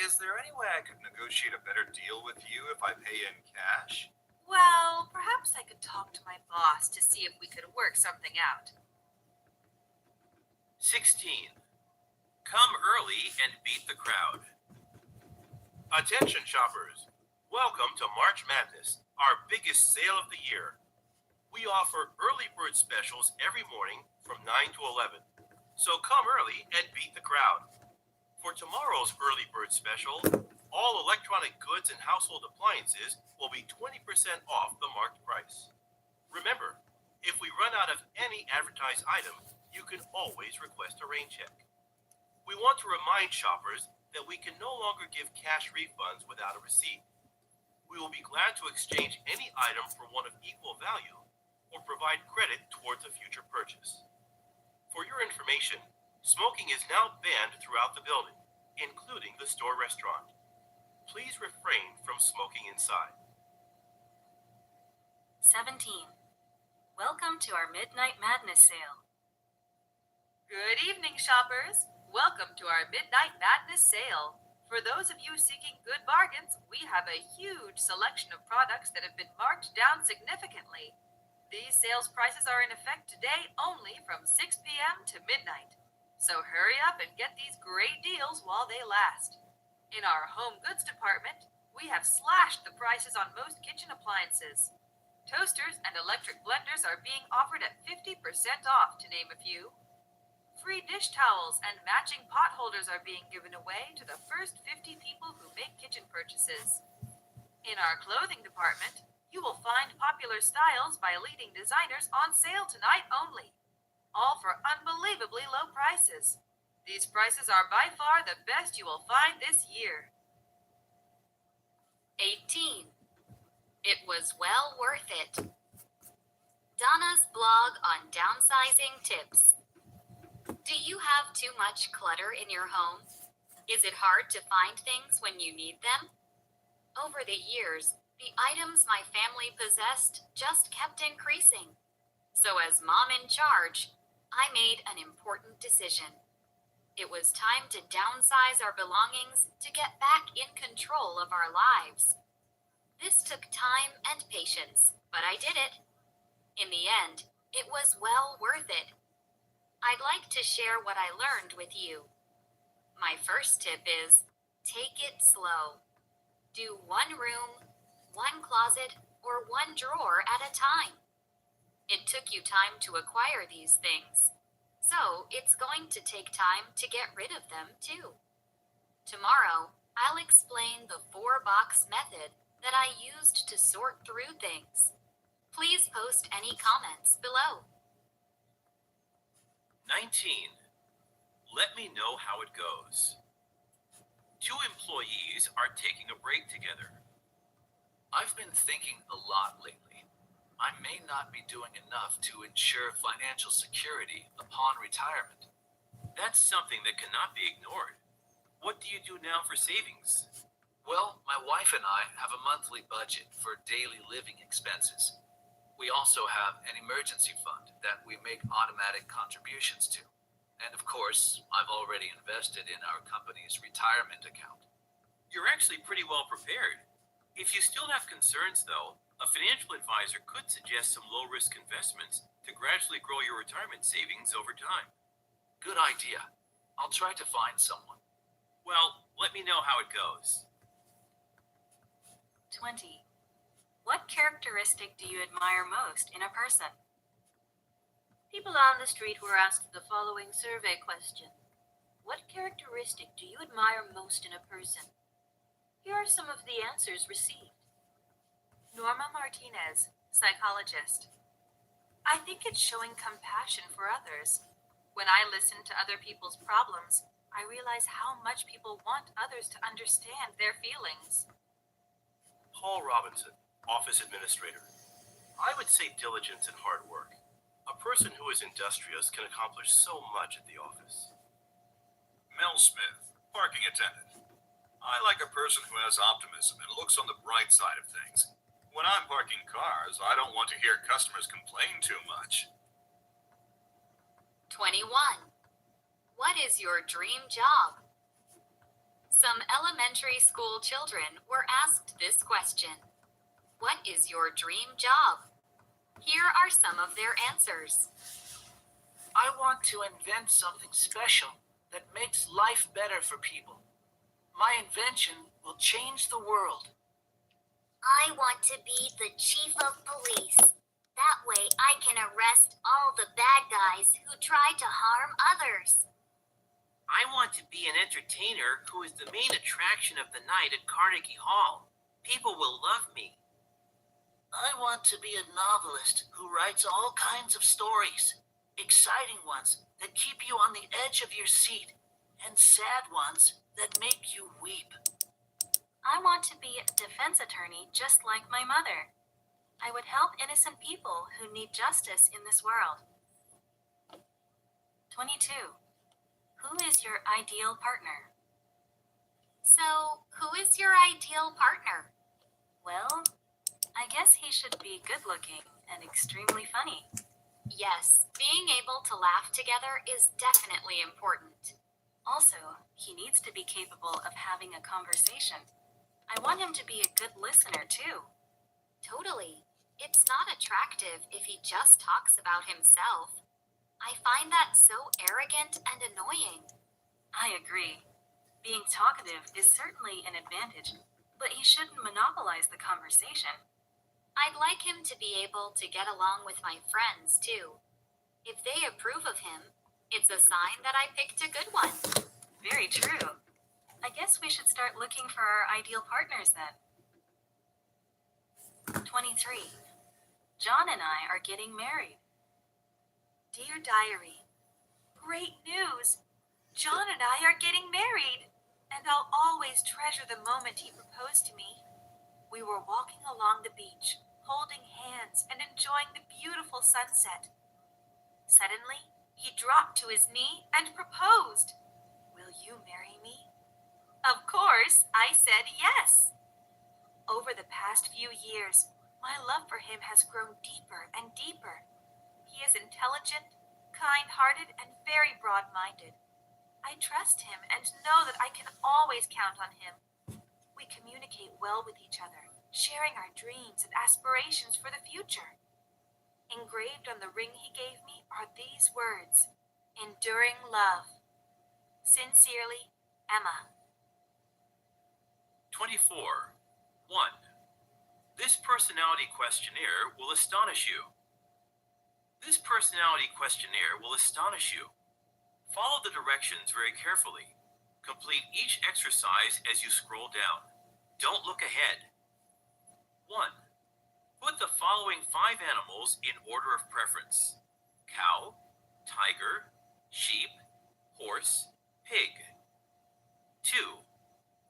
Is there any way I could negotiate a better deal with you if I pay in cash? Well, perhaps I could talk to my boss to see if we could work something out. 16. Come early and beat the crowd. Attention shoppers. Welcome to March Madness, our biggest sale of the year. We offer early bird specials every morning from 9 to 11. So come early and beat the crowd. For tomorrow's early bird special, all electronic goods and household appliances will be 20% off the marked price. Remember, if we run out of any advertised item, you can always request a rain check. We want to remind shoppers that we can no longer give cash refunds without a receipt. We will be glad to exchange any item for one of equal value or provide credit towards a future purchase. For your information, smoking is now banned throughout the building, including the store restaurant. Please refrain from smoking inside. 17. Welcome to our Midnight Madness sale. Good evening, shoppers. Welcome to our Midnight Madness sale. For those of you seeking good bargains, we have a huge selection of products that have been marked down significantly. These sales prices are in effect today only from 6 p.m. to midnight. So hurry up and get these great deals while they last. In our home goods department, we have slashed the prices on most kitchen appliances. Toasters and electric blenders are being offered at 50% off, to name a few. Free dish towels and matching pot holders are being given away to the first 50 people who make kitchen purchases. In our clothing department, you will find popular styles by leading designers on sale tonight only, all for unbelievably low prices. These prices are by far the best you will find this year. 18. It was well worth it. Donna's blog on downsizing tips. Do you have too much clutter in your home? Is it hard to find things when you need them? Over the years, the items my family possessed just kept increasing. So as mom in charge, I made an important decision. It was time to downsize our belongings to get back in control of our lives. This took time and patience, but I did it. In the end, it was well worth it. I'd like to share what I learned with you. My first tip is, take it slow. Do one room, one closet, or one drawer at a time. It took you time to acquire these things. So, it's going to take time to get rid of them, too. Tomorrow, I'll explain the 4-box method that I used to sort through things. Please post any comments below. 19. Let me know how it goes. Two employees are taking a break together. I've been thinking a lot lately. I may not be doing enough to ensure financial security upon retirement. That's something that cannot be ignored. What do you do now for savings? Well, my wife and I have a monthly budget for daily living expenses. We also have an emergency fund that we make automatic contributions to. And of course, I've already invested in our company's retirement account. You're actually pretty well prepared. If you still have concerns, though, a financial advisor could suggest some low-risk investments to gradually grow your retirement savings over time. Good idea. I'll try to find someone. Well, let me know how it goes. 20. What characteristic do you admire most in a person? People on the street were asked the following survey question. What characteristic do you admire most in a person? Here are some of the answers received. Norma Martinez, psychologist. I think it's showing compassion for others. When I listen to other people's problems, I realize how much people want others to understand their feelings. Paul Robinson, office administrator. I would say diligence and hard work. A person who is industrious can accomplish so much at the office. Mel Smith, parking attendant. I like a person who has optimism and looks on the bright side of things. When I'm parking cars, I don't want to hear customers complain too much. 21. What is your dream job? Some elementary school children were asked this question. What is your dream job? Here are some of their answers. I want to invent something special that makes life better for people. My invention will change the world. I want to be the chief of police. That way I can arrest all the bad guys who try to harm others. I want to be an entertainer who is the main attraction of the night at Carnegie Hall. People will love me. I want to be a novelist who writes all kinds of stories, exciting ones that keep you on the edge of your seat, and sad ones that make you weep. I want to be a defense attorney just like my mother. I would help innocent people who need justice in this world. 22. Who is your ideal partner? So, who is your ideal partner? Well, I guess he should be good-looking and extremely funny. Yes, being able to laugh together is definitely important. Also, he needs to be capable of having a conversation. I want him to be a good listener, too. Totally. It's not attractive if he just talks about himself. I find that so arrogant and annoying. I agree. Being talkative is certainly an advantage, but he shouldn't monopolize the conversation. I'd like him to be able to get along with my friends, too. If they approve of him, it's a sign that I picked a good one. Very true. I guess we should start looking for our ideal partners then. 23. John and I are getting married. Dear Diary, great news! John and I are getting married, and I'll always treasure the moment he proposed to me. We were walking along the beach, holding hands and enjoying the beautiful sunset. Suddenly, he dropped to his knee and proposed. Will you marry me? Of course, I said yes. Over the past few years, my love for him has grown deeper and deeper. He is intelligent, kind-hearted, and very broad-minded. I trust him and know that I can always count on him. We communicate well with each other, sharing our dreams and aspirations for the future. Engraved on the ring he gave me are these words: enduring love. Sincerely, Emma. 24. 1. This personality questionnaire will astonish you. This personality questionnaire will astonish you. Follow the directions very carefully. Complete each exercise as you scroll down. Don't look ahead. 1. Put the following 5 animals in order of preference: cow, tiger, sheep, horse, pig. 2.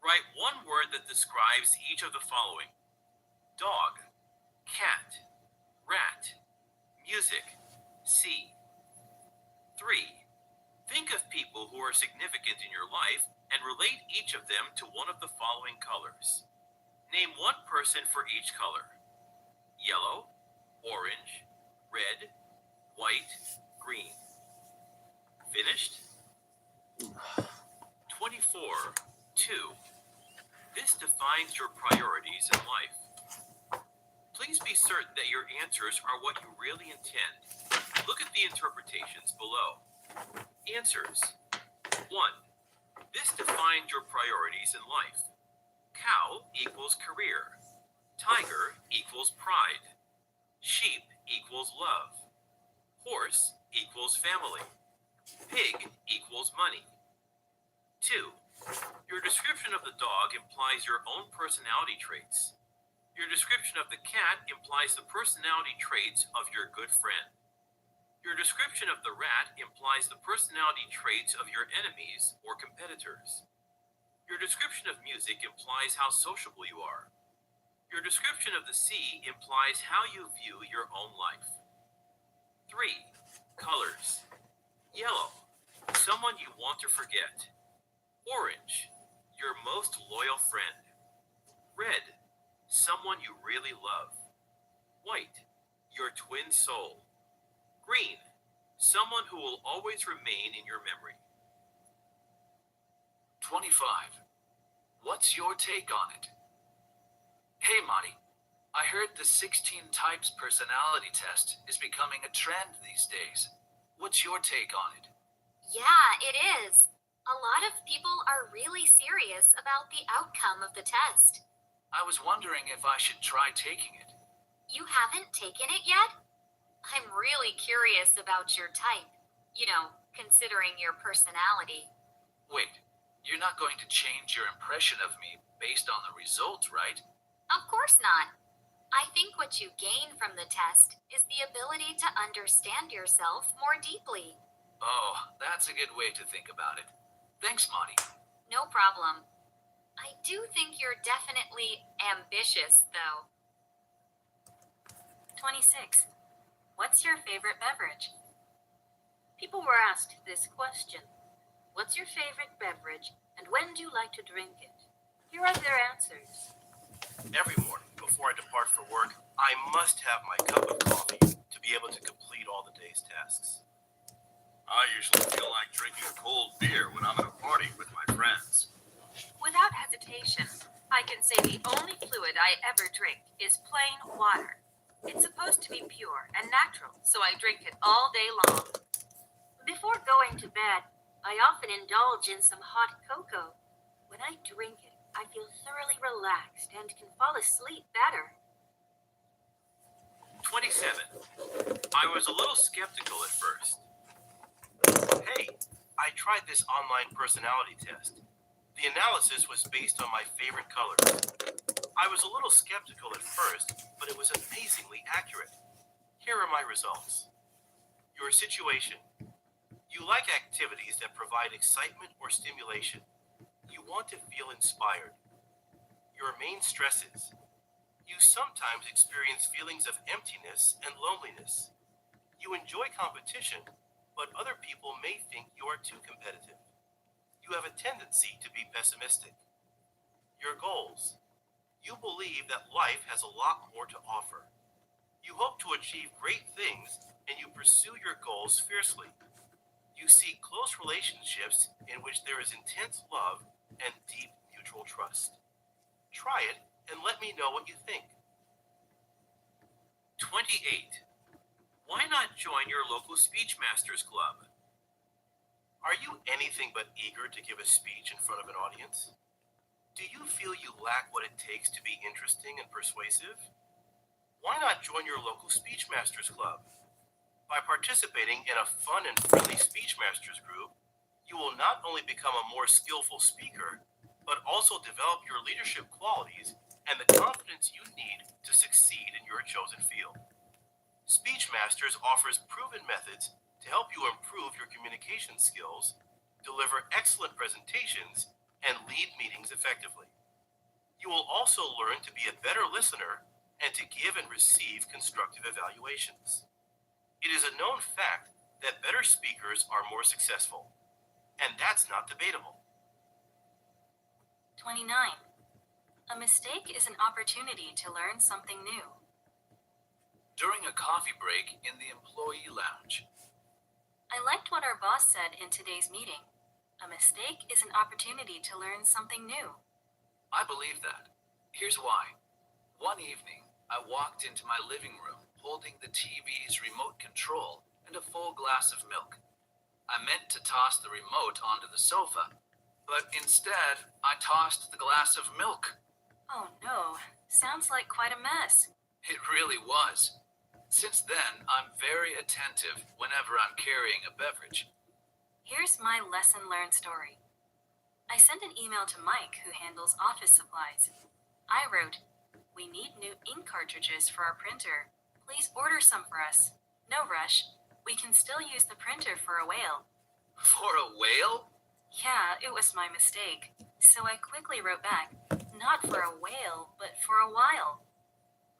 Write one word that describes each of the following: dog, cat, rat, music, sea. 3. Think of people who are significant in your life and relate each of them to one of the following colors. Name one person for each color: yellow, orange, red, white, green. Finished? 24. 2. This defines your priorities in life. Please be certain that your answers are what you really intend. Look at the interpretations below. Answers. 1. This defines your priorities in life. Cow equals career. Tiger equals pride. Sheep equals love. Horse equals family. Pig equals money. 2. Your description of the dog implies your own personality traits. Your description of the cat implies the personality traits of your good friend. Your description of the rat implies the personality traits of your enemies or competitors. Your description of music implies how sociable you are. Your description of the sea implies how you view your own life. 3. Colors. Yellow, someone you want to forget. Orange, your most loyal friend. Red, someone you really love. White, your twin soul. Green, someone who will always remain in your memory. 25. What's your take on it? Hey, Marty. I heard the 16 types personality test is becoming a trend these days. What's your take on it? Yeah, it is. A lot of people are really serious about the outcome of the test. I was wondering if I should try taking it. You haven't taken it yet? I'm really curious about your type. You know, considering your personality. Wait, you're not going to change your impression of me based on the results, right? Of course not. I think what you gain from the test is the ability to understand yourself more deeply. Oh, that's a good way to think about it. Thanks, Marty. No problem. I do think you're definitely ambitious, though. 26. What's your favorite beverage? People were asked this question: what's your favorite beverage and when do you like to drink it? Here are their answers. Every morning before I depart for work, I must have my cup of coffee to be able to complete all the day's tasks. I usually feel like drinking a cold beer when I'm at a party with my friends. Without hesitation, I can say the only fluid I ever drink is plain water. It's supposed to be pure and natural, so I drink it all day long. Before going to bed, I often indulge in some hot cocoa. When I drink it, I feel thoroughly relaxed and can fall asleep better. 27. I was a little skeptical at first. Hey, I tried this online personality test. The analysis was based on my favorite colors. I was a little skeptical at first, but it was amazingly accurate. Here are my results. Your situation. You like activities that provide excitement or stimulation. You want to feel inspired. Your main stresses. You sometimes experience feelings of emptiness and loneliness. You enjoy competition, but other people may think you are too competitive. You have a tendency to be pessimistic. Your goals. You believe that life has a lot more to offer. You hope to achieve great things and you pursue your goals fiercely. You seek close relationships in which there is intense love and deep mutual trust. Try it and let me know what you think. 28. Why not join your local Speech Masters Club? Are you anything but eager to give a speech in front of an audience? Do you feel you lack what it takes to be interesting and persuasive? Why not join your local Speech Masters Club? By participating in a fun and friendly Speech Masters group, you will not only become a more skillful speaker, but also develop your leadership qualities and the confidence you need to succeed in your chosen field. Speechmasters offers proven methods to help you improve your communication skills, deliver excellent presentations, and lead meetings effectively. You will also learn to be a better listener and to give and receive constructive evaluations. It is a known fact that better speakers are more successful, and that's not debatable. 29. A mistake is an opportunity to learn something new. During a coffee break in the employee lounge, I liked what our boss said in today's meeting. A mistake is an opportunity to learn something new. I believe that. Here's why. One evening, I walked into my living room holding the TV's remote control and a full glass of milk. I meant to toss the remote onto the sofa, but instead, I tossed the glass of milk. Oh no, sounds like quite a mess. It really was. Since then, I'm very attentive whenever I'm carrying a beverage. Here's my lesson learned story. I sent an email to Mike, who handles office supplies. I wrote, "We need new ink cartridges for our printer. Please order some for us. No rush. We can still use the printer for a whale." For a whale? Yeah, it was my mistake. So I quickly wrote back, "Not for a whale, but for a while."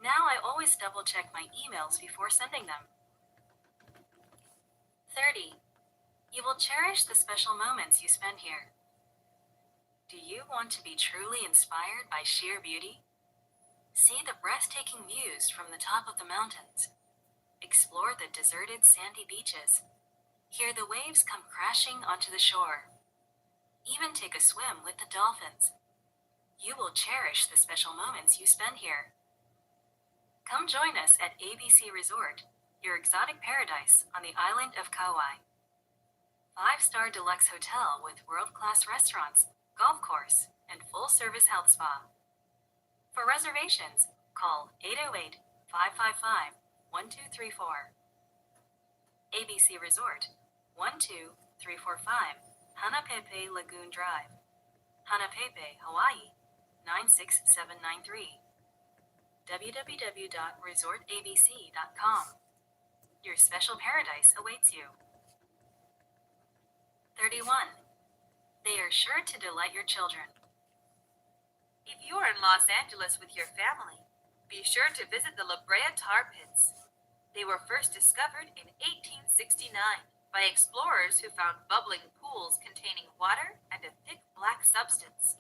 Now I always double check my emails before sending them. 30. You will cherish the special moments you spend here. Do you want to be truly inspired by sheer beauty? See the breathtaking views from the top of the mountains. Explore the deserted sandy beaches. Hear the waves come crashing onto the shore. Even take a swim with the dolphins. You will cherish the special moments you spend here. Come join us at ABC Resort, your exotic paradise on the island of Kauai. 5-star deluxe hotel with world-class restaurants, golf course, and full-service health spa. For reservations, call 808-555-1234. ABC Resort, 12345 Hanapepe Lagoon Drive, Hanapepe, Hawaii, 96793. www.resortabc.com. Your special paradise awaits you. 31. They are sure to delight your children. If you're in Los Angeles with your family, be sure to visit the La Brea Tar Pits. They were first discovered in 1869 by explorers who found bubbling pools containing water and a thick black substance.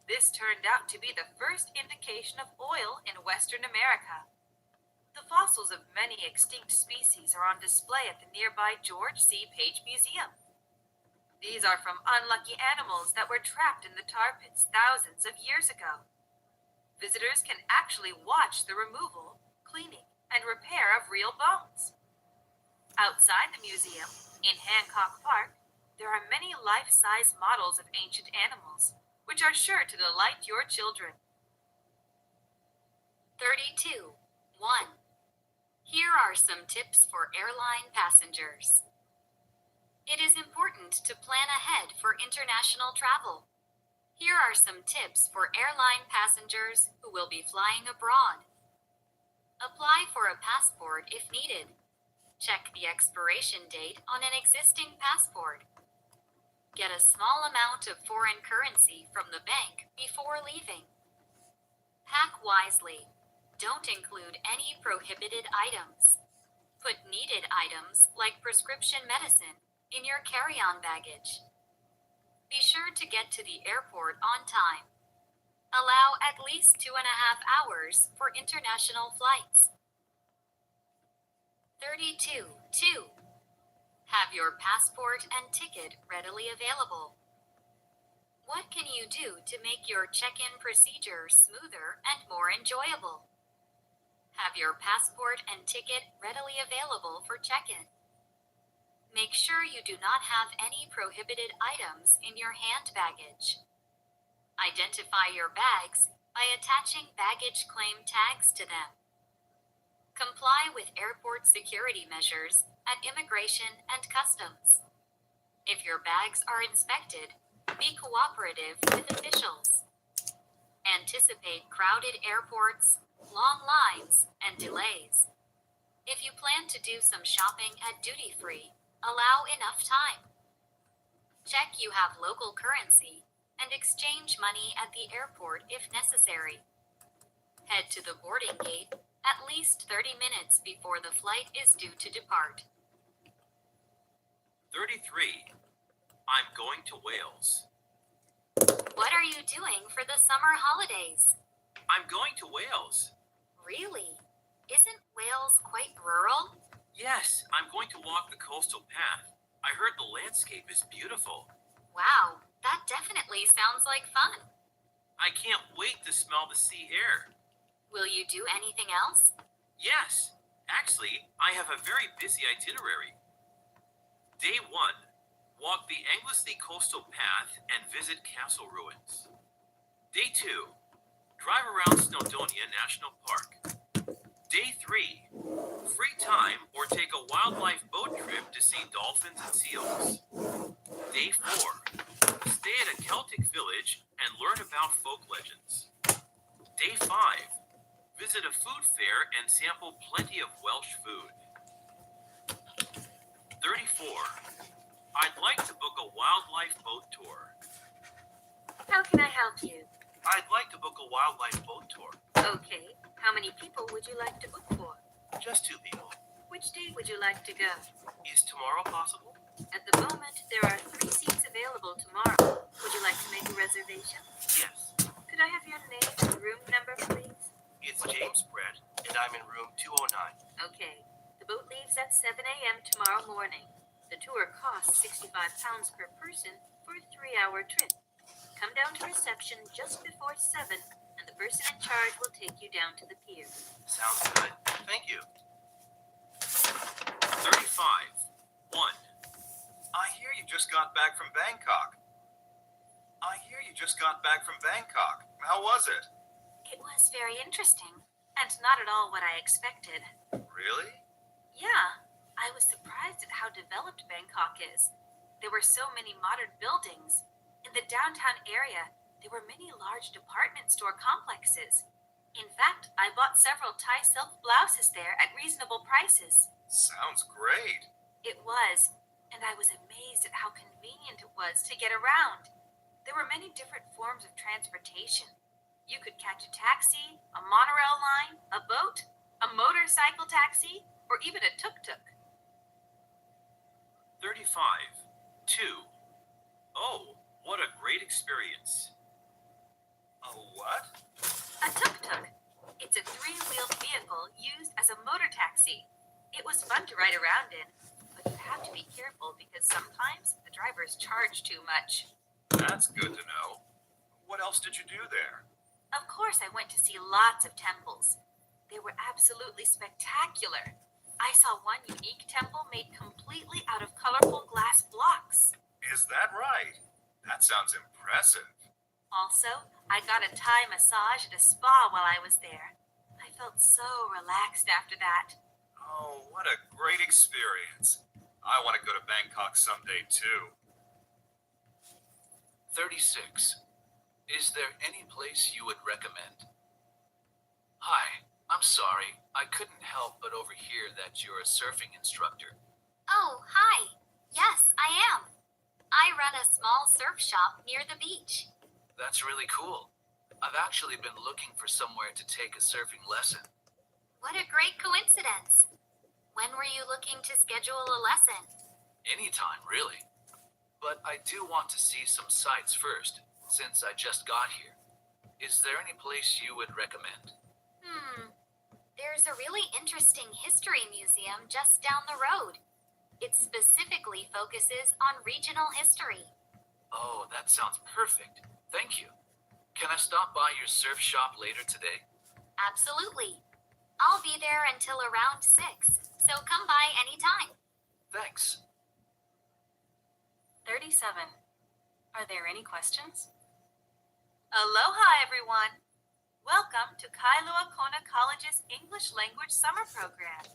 This turned out to be the first indication of oil in Western America. The fossils of many extinct species are on display at the nearby George C. Page Museum. These are from unlucky animals that were trapped in the tar pits thousands of years ago. Visitors can actually watch the removal, cleaning, and repair of real bones. Outside the museum, in Hancock Park, there are many life-size models of ancient animals, which are sure to delight your children. 32. 1. Here are some tips for airline passengers. It is important to plan ahead for international travel. Here are some tips for airline passengers who will be flying abroad. Apply for a passport if needed. Check the expiration date on an existing passport. Get a small amount of foreign currency from the bank before leaving. Pack wisely. Don't include any prohibited items. Put needed items like prescription medicine in your carry-on baggage. Be sure to get to the airport on time. Allow at least 2.5 hours for international flights. 32. 2. Have your passport and ticket readily available. What can you do to make your check-in procedure smoother and more enjoyable? Have your passport and ticket readily available for check-in. Make sure you do not have any prohibited items in your hand baggage. Identify your bags by attaching baggage claim tags to them. Comply with airport security measures at immigration and customs. If your bags are inspected, be cooperative with officials. Anticipate crowded airports, long lines, and delays. If you plan to do some shopping at duty free, allow enough time. Check you have local currency and exchange money at the airport if necessary. Head to the boarding gate at least 30 minutes before the flight is due to depart. 33. I'm going to Wales. What are you doing for the summer holidays? I'm going to Wales. Really? Isn't Wales quite rural? Yes, I'm going to walk the coastal path. I heard the landscape is beautiful. Wow, that definitely sounds like fun. I can't wait to smell the sea air. Will you do anything else? Yes, actually, I have a very busy itinerary. Day 1, walk the Anglesey coastal path and visit castle ruins. Day 2, drive around Snowdonia National Park. Day 3, free time or take a wildlife boat trip to see dolphins and seals. Day 4, stay at a Celtic village and learn about folk legends. Day 5, visit a food fair and sample plenty of Welsh food. 34, I'd like to book a wildlife boat tour. How can I help you? I'd like to book a wildlife boat tour. Okay. How many people would you like to book for? Just 2 people. Which day would you like to go? Is tomorrow possible? At the moment, there are 3 seats available tomorrow. Would you like to make a reservation? Yes. Could I have your name and room number, please? It's James Brett, and I'm in room 209. Okay. The boat leaves at 7 a.m. tomorrow morning. The tour costs £65 per person for a 3-hour trip. Come down to reception just before 7, and the person in charge will take you down to the pier. Sounds good. Thank you. 35, 1. I hear you just got back from Bangkok. How was it? It was very interesting, and not at all what I expected. Really? Yeah, I was surprised at how developed Bangkok is. There were so many modern buildings. In the downtown area, there were many large department store complexes. In fact, I bought several Thai silk blouses there at reasonable prices. Sounds great. It was, and I was amazed at how convenient it was to get around. There were many different forms of transportation. You could catch a taxi, a monorail line, a boat, a motorcycle taxi, or even a tuk-tuk. 35, 2. Oh, what a great experience. A what? A tuk-tuk. It's a 3-wheeled vehicle used as a motor taxi. It was fun to ride around in, but you have to be careful because sometimes the drivers charge too much. That's good to know. What else did you do there? Of course, I went to see lots of temples. They were absolutely spectacular. I saw one unique temple made completely out of colorful glass blocks. Is that right? That sounds impressive. Also, I got a Thai massage at a spa while I was there. I felt so relaxed after that. Oh, what a great experience. I want to go to Bangkok someday too. 36. Is there any place you would recommend? Hi, I'm sorry. I couldn't help but overhear that you're a surfing instructor. Oh, hi. Yes, I am. I run a small surf shop near the beach. That's really cool. I've actually been looking for somewhere to take a surfing lesson. What a great coincidence. When were you looking to schedule a lesson? Anytime, really. But I do want to see some sights first, since I just got here. Is there any place you would recommend? There's a really interesting history museum just down the road. It specifically focuses on regional history. Oh, that sounds perfect. Thank you. Can I stop by your surf shop later today? Absolutely. I'll be there until around 6, so come by anytime. Thanks. 37. Are there any questions? Aloha, everyone. Welcome to Kailua Kona College's English Language Summer Program.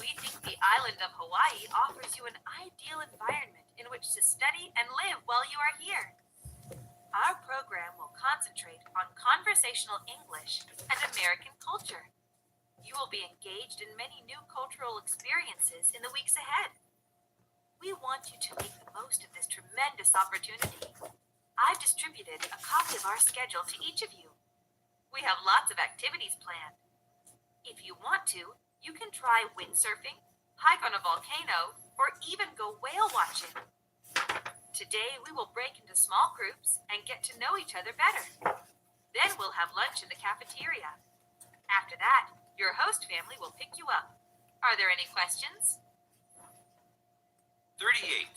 We think the island of Hawaii offers you an ideal environment in which to study and live while you are here. Our program will concentrate on conversational English and American culture. You will be engaged in many new cultural experiences in the weeks ahead. We want you to make the most of this tremendous opportunity. I've distributed a copy of our schedule to each of you. We have lots of activities planned. If you want to, you can try windsurfing, hike on a volcano, or even go whale watching. Today, we will break into small groups and get to know each other better. Then we'll have lunch in the cafeteria. After that, your host family will pick you up. Are there any questions? 38.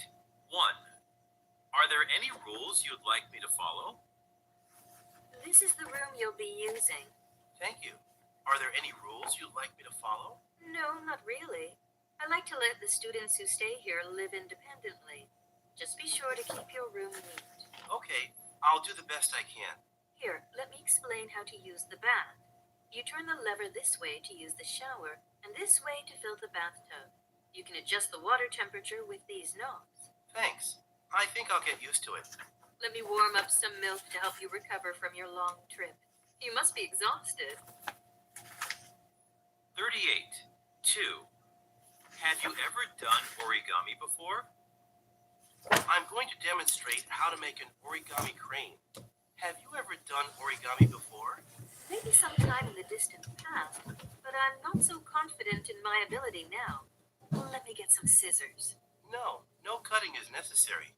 1. Are there any rules you'd like me to follow? This is the room you'll be using. Thank you. Are there any rules you'd like me to follow? No, not really. I like to let the students who stay here live independently. Just be sure to keep your room neat. Okay, I'll do the best I can. Here, let me explain how to use the bath. You turn the lever this way to use the shower, and this way to fill the bathtub. You can adjust the water temperature with these knobs. Thanks. I think I'll get used to it. Let me warm up some milk to help you recover from your long trip. You must be exhausted. 38. 2. Have you ever done origami before? I'm going to demonstrate how to make an origami crane. Have you ever done origami before? Maybe sometime in the distant past, but I'm not so confident in my ability now. Let me get some scissors. No cutting is necessary.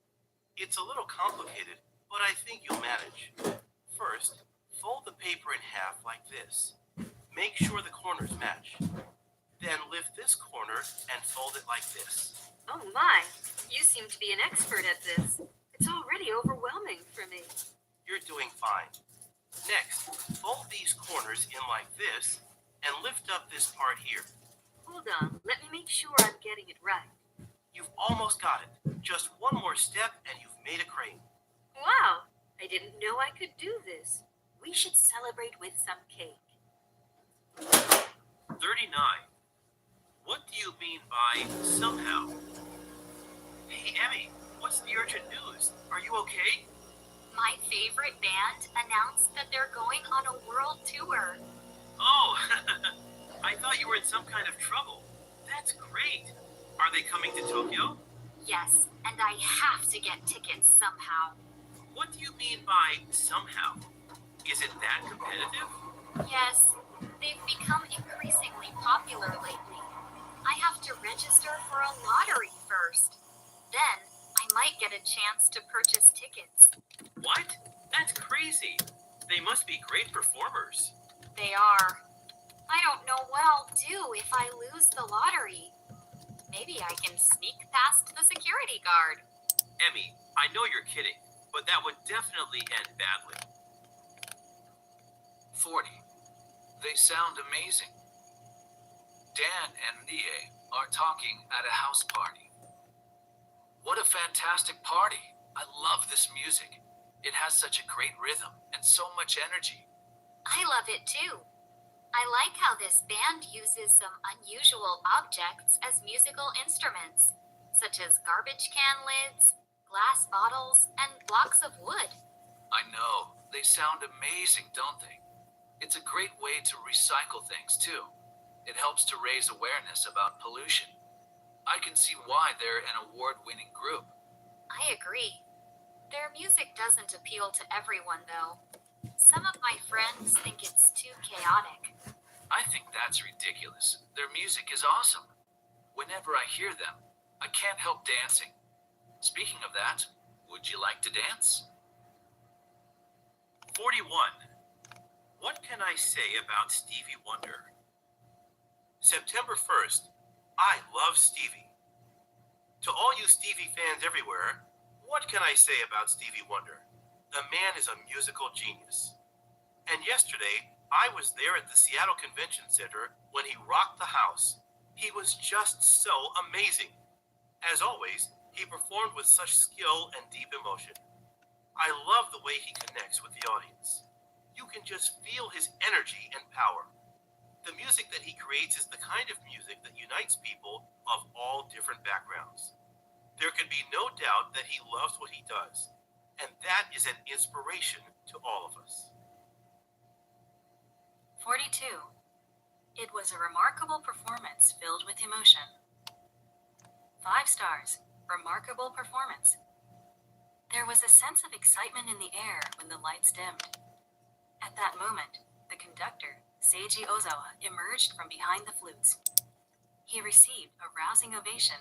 It's a little complicated, but I think you'll manage. First, fold the paper in half like this. Make sure the corners match. Then lift this corner and fold it like this. Oh my, you seem to be an expert at this. It's already overwhelming for me. You're doing fine. Next, fold these corners in like this and lift up this part here. Hold on, let me make sure I'm getting it right. You've almost got it. Just one more step and you've made a crane. Wow, I didn't know I could do this. We should celebrate with some cake. 39. What do you mean by somehow? Hey, Emmy, what's the urgent news? Are you okay? My favorite band announced that they're going on a world tour. Oh, I thought you were in some kind of trouble. That's great. Are they coming to Tokyo? Yes, and I have to get tickets somehow. What do you mean by somehow? Is it that competitive? Yes, they've become increasingly popular lately. I have to register for a lottery first. Then, I might get a chance to purchase tickets. What? That's crazy. They must be great performers. They are. I don't know what I'll do if I lose the lottery. Maybe I can sneak past the security guard. Emmy, I know you're kidding, but that would definitely end badly. 40. They sound amazing. Dan and Nie are talking at a house party. What a fantastic party. I love this music. It has such a great rhythm and so much energy. I love it too. I like how this band uses some unusual objects as musical instruments, such as garbage can lids, glass bottles, and blocks of wood. I know. They sound amazing, don't they? It's a great way to recycle things too. It helps to raise awareness about pollution. I can see why they're an award-winning group. I agree. Their music doesn't appeal to everyone, though. Some of my friends think it's too chaotic. I think that's ridiculous. Their music is awesome. Whenever I hear them, I can't help dancing. Speaking of that, would you like to dance? 41. What can I say about Stevie Wonder? September 1st, I love Stevie. To all you Stevie fans everywhere, what can I say about Stevie Wonder? The man is a musical genius. And yesterday, I was there at the Seattle Convention Center when he rocked the house. He was just so amazing. As always, he performed with such skill and deep emotion. I love the way he connects with the audience. You can just feel his energy and power. The music that he creates is the kind of music that unites people of all different backgrounds. There can be no doubt that he loves what he does, and that is an inspiration to all of us. 42. It was a remarkable performance filled with emotion. 5 stars. Remarkable performance. There was a sense of excitement in the air when the lights dimmed. At that moment, the conductor, Seiji Ozawa, emerged from behind the flutes. He received a rousing ovation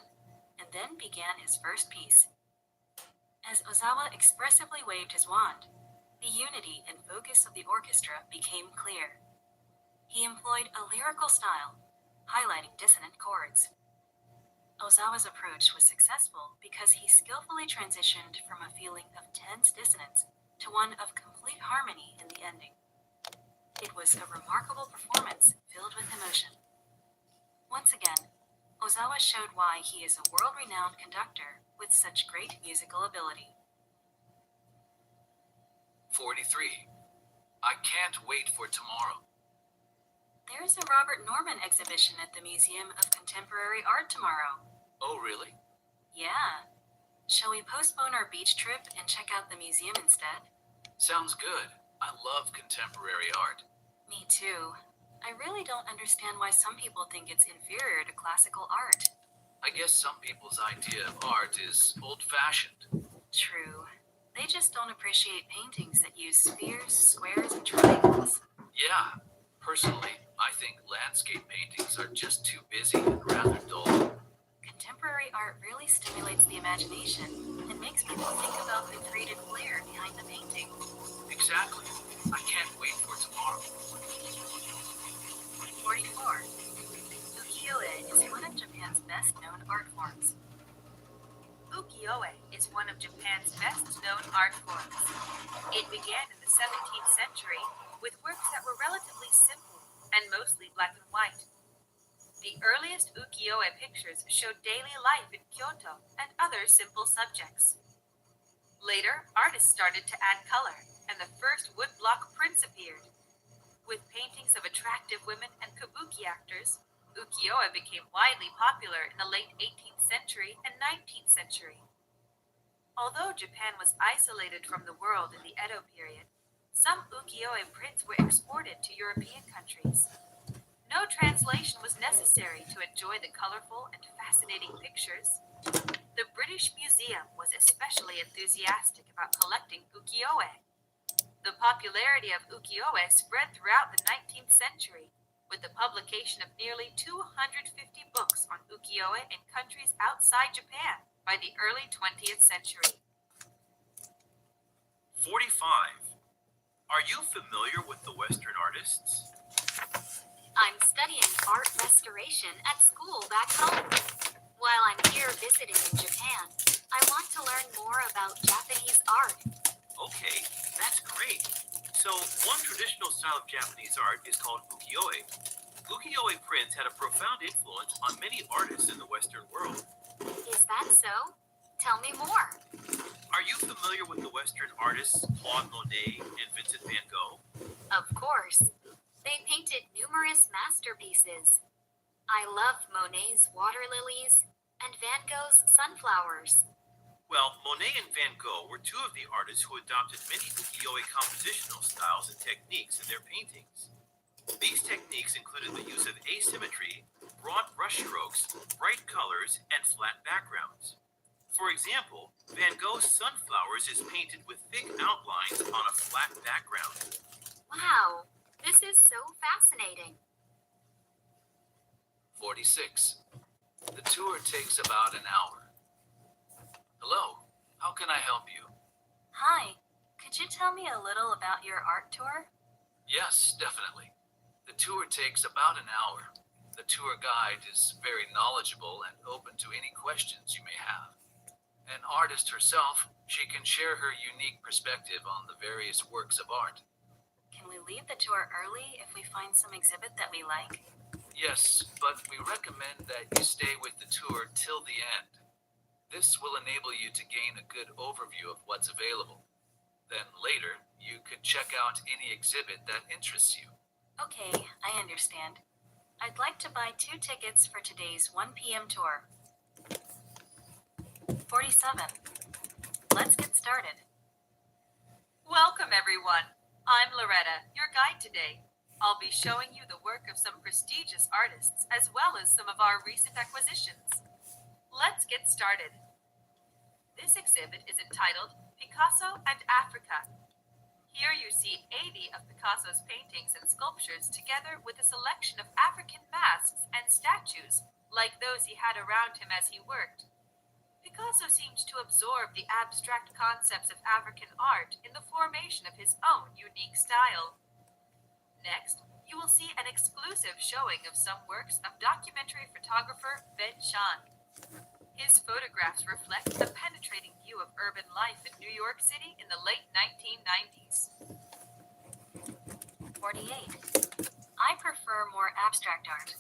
and then began his first piece. As Ozawa expressively waved his wand, the unity and focus of the orchestra became clear. He employed a lyrical style, highlighting dissonant chords. Ozawa's approach was successful because he skillfully transitioned from a feeling of tense dissonance to one of complete harmony in the ending. It was a remarkable performance filled with emotion. Once again, Ozawa showed why he is a world-renowned conductor with such great musical ability. 43. I can't wait for tomorrow. There is a Robert Norman exhibition at the Museum of Contemporary Art tomorrow. Oh, really? Yeah. Shall we postpone our beach trip and check out the museum instead? Sounds good. I love contemporary art. Me too. I really don't understand why some people think it's inferior to classical art. I guess some people's idea of art is old-fashioned. True. They just don't appreciate paintings that use spheres, squares, and triangles. Yeah. Personally, I think landscape paintings are just too busy and rather dull. Contemporary art really stimulates the imagination and makes people think about the creative flair behind the painting. Exactly. I can't wait for tomorrow. 44. Ukiyo-e is one of Japan's best-known art forms. Ukiyo-e is one of Japan's best-known art forms. It began in the 17th century with works that were relatively simple and mostly black and white. The earliest ukiyo-e pictures showed daily life in Kyoto and other simple subjects. Later, artists started to add color, and the first woodblock prints appeared. With paintings of attractive women and kabuki actors, ukiyo-e became widely popular in the late 18th century and 19th century. Although Japan was isolated from the world in the Edo period, some ukiyo-e prints were exported to European countries. No translation was necessary to enjoy the colorful and fascinating pictures. The British Museum was especially enthusiastic about collecting ukiyo-e. The popularity of ukiyo-e spread throughout the 19th century, with the publication of nearly 250 books on ukiyo-e in countries outside Japan by the early 20th century. 45. Are you familiar with the Western artists? I'm studying art restoration at school back home. While I'm here visiting in Japan, I want to learn more about Japanese art. Okay, that's great. So, one traditional style of Japanese art is called ukiyo-e. Ukiyo-e prints had a profound influence on many artists in the Western world. Is that so? Tell me more. Are you familiar with the Western artists Claude Monet and Vincent van Gogh? Of course. They painted numerous masterpieces. I love Monet's water lilies and Van Gogh's sunflowers. Well, Monet and Van Gogh were two of the artists who adopted many ukiyo-e compositional styles and techniques in their paintings. These techniques included the use of asymmetry, broad brushstrokes, bright colors, and flat backgrounds. For example, Van Gogh's sunflowers is painted with thick outlines on a flat background. Wow, this is so fascinating. 46. The tour takes about an hour. Hello, how can I help you? Hi, could you tell me a little about your art tour? Yes, definitely. The tour takes about an hour. The tour guide is very knowledgeable and open to any questions you may have. An artist herself, she can share her unique perspective on the various works of art. Can we leave the tour early if we find some exhibit that we like? Yes, but we recommend that you stay with the tour till the end. This will enable you to gain a good overview of what's available. Then later, you could check out any exhibit that interests you. Okay, I understand. I'd like to buy 2 tickets for today's 1 p.m. tour. 47. Let's get started. everyone. I'm Loretta, your guide today. I'll be showing you the work of some prestigious artists as well as some of our recent acquisitions. Let's get started. This exhibit is entitled Picasso and Africa. Here you see 80 of Picasso's paintings and sculptures together with a selection of African masks and statues, like those he had around him as he worked. Picasso seemed to absorb the abstract concepts of African art in the formation of his own unique style. Next, you will see an exclusive showing of some works of documentary photographer Ben Shahn. His photographs reflect a penetrating view of urban life in New York City in the late 1990s. 48. I prefer more abstract art.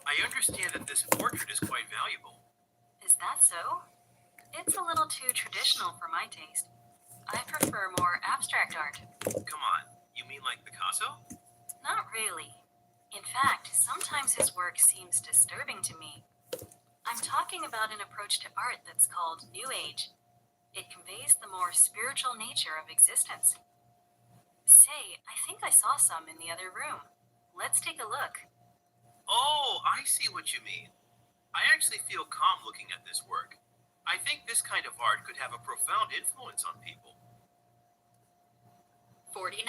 I understand that this portrait is quite valuable. Is that so? It's a little too traditional for my taste. I prefer more abstract art. Come on, you mean like Picasso? Not really. In fact, sometimes his work seems disturbing to me. I'm talking about an approach to art that's called New Age. It conveys the more spiritual nature of existence. Say, I think I saw some in the other room. Let's take a look. Oh, I see what you mean. I actually feel calm looking at this work. I think this kind of art could have a profound influence on people. 49.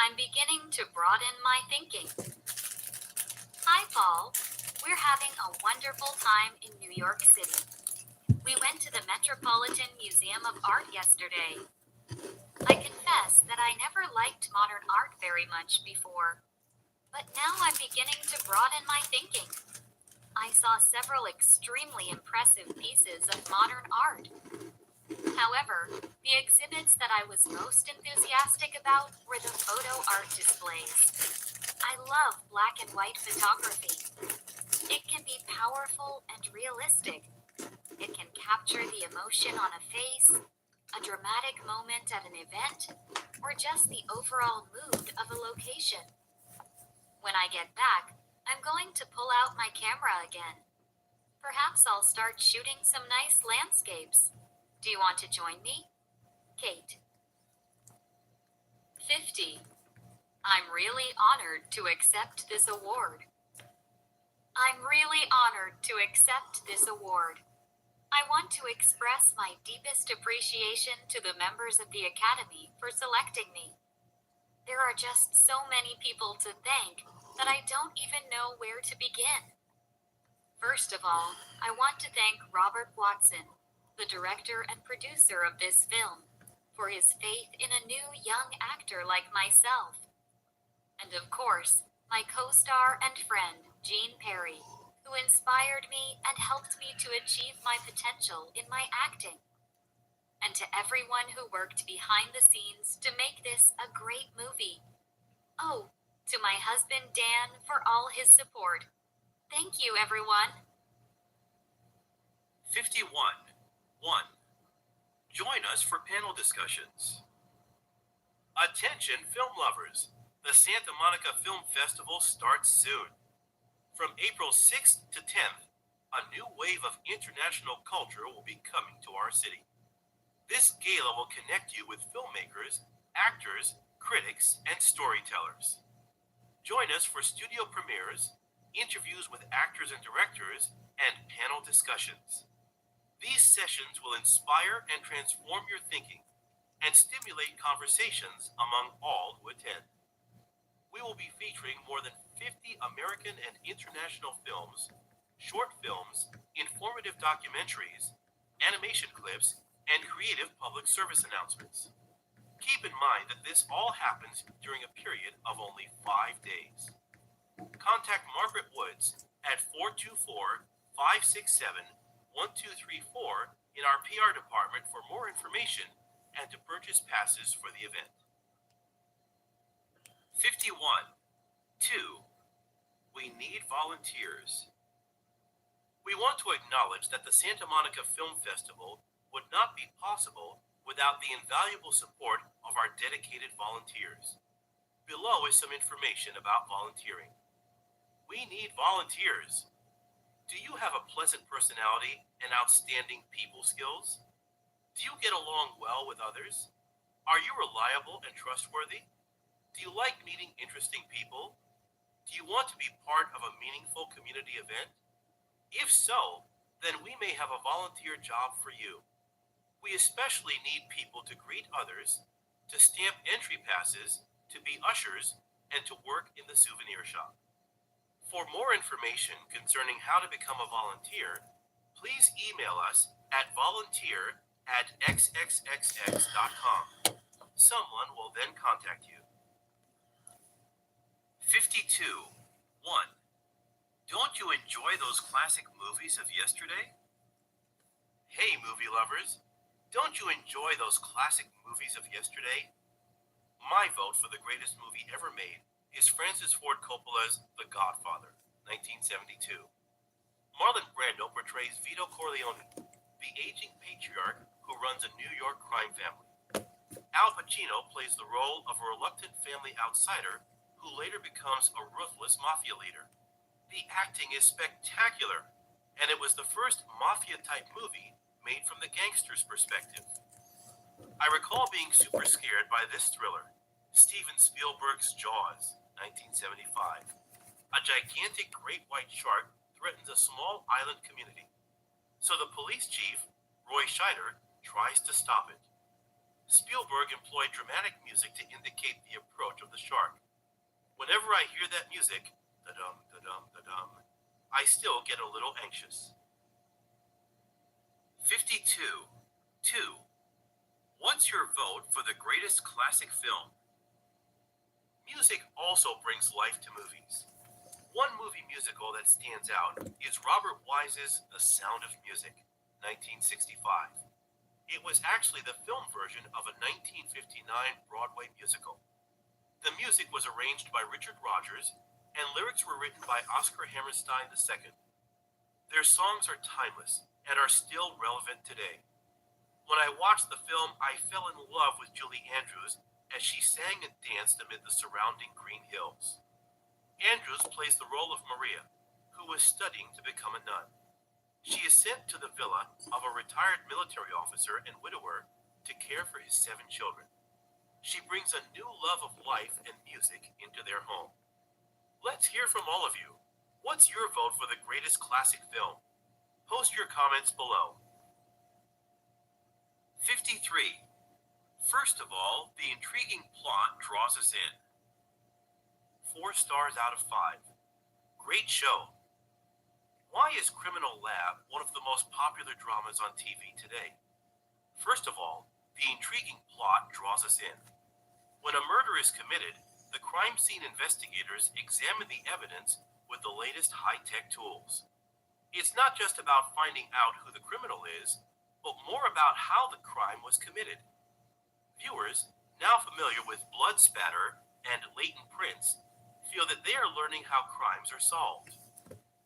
I'm beginning to broaden my thinking. Hi, Paul. We're having a wonderful time in New York City. We went to the Metropolitan Museum of Art yesterday. I confess that I never liked modern art very much before, but now I'm beginning to broaden my thinking. I saw several extremely impressive pieces of modern art. However, the exhibits that I was most enthusiastic about were the photo art displays. I love black and white photography. It can be powerful and realistic. It can capture the emotion on a face, a dramatic moment at an event, or just the overall mood of a location. When I get back, I'm going to pull out my camera again. Perhaps I'll start shooting some nice landscapes. Do you want to join me? Kate. 50. I'm really honored to accept this award. I'm really honored to accept this award. I want to express my deepest appreciation to the members of the Academy for selecting me. There are just so many people to thank that I don't even know where to begin. First of all, I want to thank Robert Watson, the director and producer of this film, for his faith in a new young actor like myself. And of course, my co-star and friend, Jean Perry, who inspired me and helped me to achieve my potential in my acting. And to everyone who worked behind the scenes to make this a great movie. Oh, to my husband Dan for all his support. Thank you, everyone. 51. 1. Join us for panel discussions. Attention, film lovers! The Santa Monica Film Festival starts soon. From April 6th to 10th, a new wave of international culture will be coming to our city. This gala will connect you with filmmakers, actors, critics, and storytellers. Join us for studio premieres, interviews with actors and directors, and panel discussions. These sessions will inspire and transform your thinking and stimulate conversations among all who attend. We will be featuring more than 50 American and international films, short films, informative documentaries, animation clips, and creative public service announcements. Keep in mind that this all happens during a period of only 5 days. Contact Margaret Woods at 424-567-1234 in our PR department for more information and to purchase passes for the event. 51. 2. We need volunteers. We want to acknowledge that the Santa Monica Film Festival would not be possible without the invaluable support of our dedicated volunteers. Below is some information about volunteering. We need volunteers. Do you have a pleasant personality and outstanding people skills? Do you get along well with others? Are you reliable and trustworthy? Do you like meeting interesting people? Do you want to be part of a meaningful community event? If so, then we may have a volunteer job for you. We especially need people to greet others, to stamp entry passes, to be ushers, and to work in the souvenir shop. For more information concerning how to become a volunteer, please email us at volunteer@xxxx.com. Someone will then contact you. 52. 1. Don't you enjoy those classic movies of yesterday? Hey, movie lovers, don't you enjoy those classic movies of yesterday? My vote for the greatest movie ever made is Francis Ford Coppola's The Godfather, 1972. Marlon Brando portrays Vito Corleone, the aging patriarch who runs a New York crime family. Al Pacino plays the role of a reluctant family outsider who later becomes a ruthless mafia leader. The acting is spectacular, and it was the first mafia-type movie made from the gangster's perspective. I recall being super scared by this thriller, Steven Spielberg's Jaws, 1975. A gigantic great white shark threatens a small island community. So the police chief, Roy Scheider, tries to stop it. Spielberg employed dramatic music to indicate the approach of the shark. Whenever I hear that music, da-dum, da-dum, da-dum, I still get a little anxious. 52. 2. What's your vote for the greatest classic film? Music also brings life to movies. One movie musical that stands out is Robert Wise's The Sound of Music, 1965. It was actually the film version of a 1959 Broadway musical. The music was arranged by Richard Rodgers, and lyrics were written by Oscar Hammerstein II. Their songs are timeless and are still relevant today. When I watched the film, I fell in love with Julie Andrews as she sang and danced amid the surrounding green hills. Andrews plays the role of Maria, who was studying to become a nun. She is sent to the villa of a retired military officer and widower to care for his 7 children. She brings a new love of life and music into their home. Let's hear from all of you. What's your vote for the greatest classic film? Post your comments below. 53. First of all, the intriguing plot draws us in. 4 stars out of 5. Great show. Why is Criminal Lab one of the most popular dramas on TV today? First of all, the intriguing plot draws us in. When a murder is committed, the crime scene investigators examine the evidence with the latest high-tech tools. It's not just about finding out who the criminal is, but more about how the crime was committed. Viewers, now familiar with blood spatter and latent prints, feel that they are learning how crimes are solved.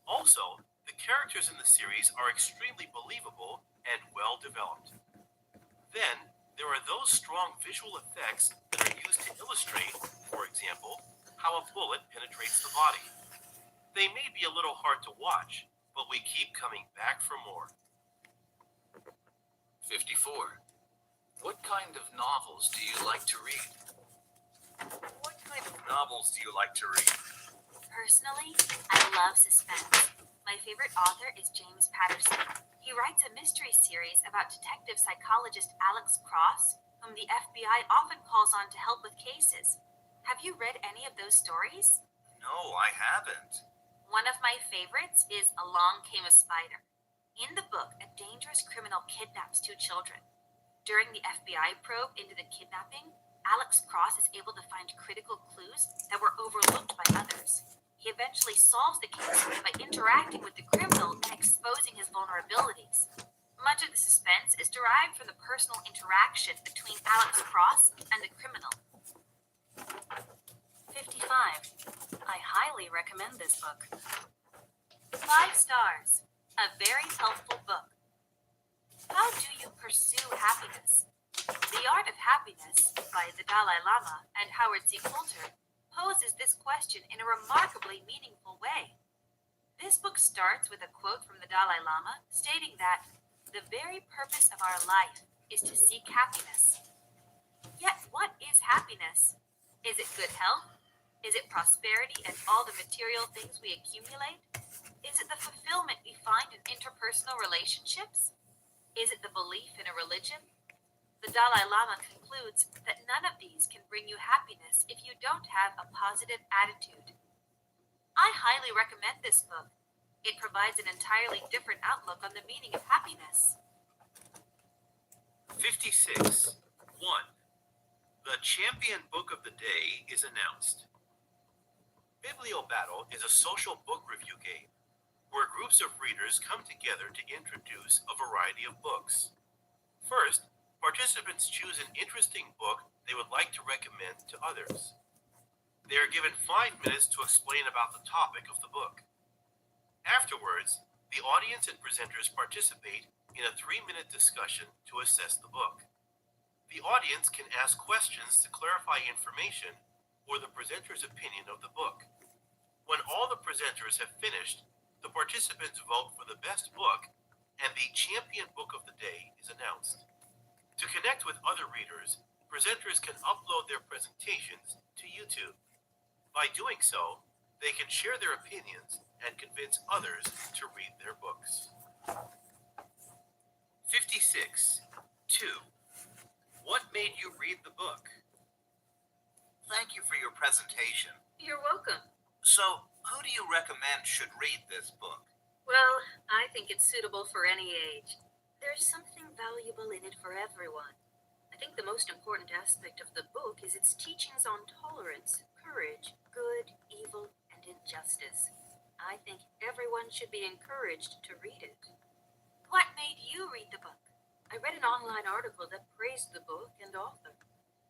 Also, the characters in the series are extremely believable and well developed. Then, there are those strong visual effects that are used to illustrate, for example, how a bullet penetrates the body. They may be a little hard to watch, but we keep coming back for more. 54. What kind of novels do you like to read? What kind of novels do you like to read? Personally, I love suspense. My favorite author is James Patterson. He writes a mystery series about detective psychologist Alex Cross, whom the FBI often calls on to help with cases. Have you read any of those stories? No, I haven't. One of my favorites is Along Came a Spider. In the book, a dangerous criminal kidnaps 2 children. During the FBI probe into the kidnapping, Alex Cross is able to find critical clues that were overlooked by others. He eventually solves the case by interacting with the criminal and exposing his vulnerabilities. Much of the suspense is derived from the personal interaction between Alex Cross and the criminal. 55. I highly recommend this book. 5 stars. A very helpful book. How do you pursue happiness? The Art of Happiness by the Dalai Lama and Howard C. Coulter poses this question in a remarkably meaningful way. This book starts with a quote from the Dalai Lama stating that the very purpose of our life is to seek happiness. Yet What is happiness? Is it good health? Is it prosperity and all the material things we accumulate? Is it the fulfillment we find in interpersonal relationships? Is it the belief in a religion? The Dalai Lama concludes that none of these can bring you happiness if you don't have a positive attitude. I highly recommend this book. It provides an entirely different outlook on the meaning of happiness. 56. 1. The champion book of the day is announced. BiblioBattle is a social book review game where groups of readers come together to introduce a variety of books. First, participants choose an interesting book they would like to recommend to others. They are given 5 minutes to explain about the topic of the book. Afterwards, the audience and presenters participate in a 3-minute discussion to assess the book. The audience can ask questions to clarify information or the presenter's opinion of the book. When all the presenters have finished, the participants vote for the best book, and the champion book of the day is announced. To connect with other readers, presenters can upload their presentations to YouTube. By doing so, they can share their opinions and convince others to read their books. 56. 2. What made you read the book? Thank you for your presentation. You're welcome. So, who do you recommend should read this book? Well, I think it's suitable for any age. There's something valuable in it for everyone. I think the most important aspect of the book is its teachings on tolerance, courage, good, evil, and injustice. I think everyone should be encouraged to read it. What made you read the book? I read an online article that praised the book and author.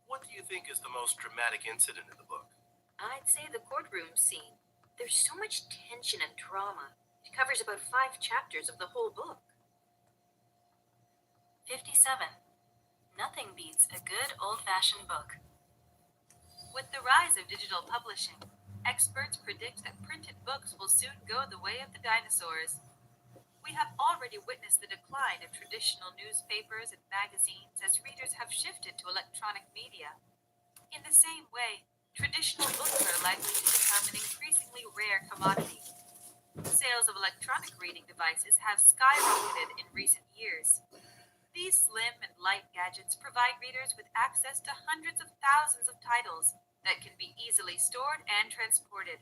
What do you think is the most dramatic incident in the book? I'd say the courtroom scene. There's so much tension and drama. It covers about 5 chapters of the whole book. 57. Nothing beats a good old-fashioned book. With the rise of digital publishing, experts predict that printed books will soon go the way of the dinosaurs. We have already witnessed the decline of traditional newspapers and magazines as readers have shifted to electronic media. In the same way, traditional books are likely to become an increasingly rare commodity. Sales of electronic reading devices have skyrocketed in recent years. These slim and light gadgets provide readers with access to hundreds of thousands of titles that can be easily stored and transported.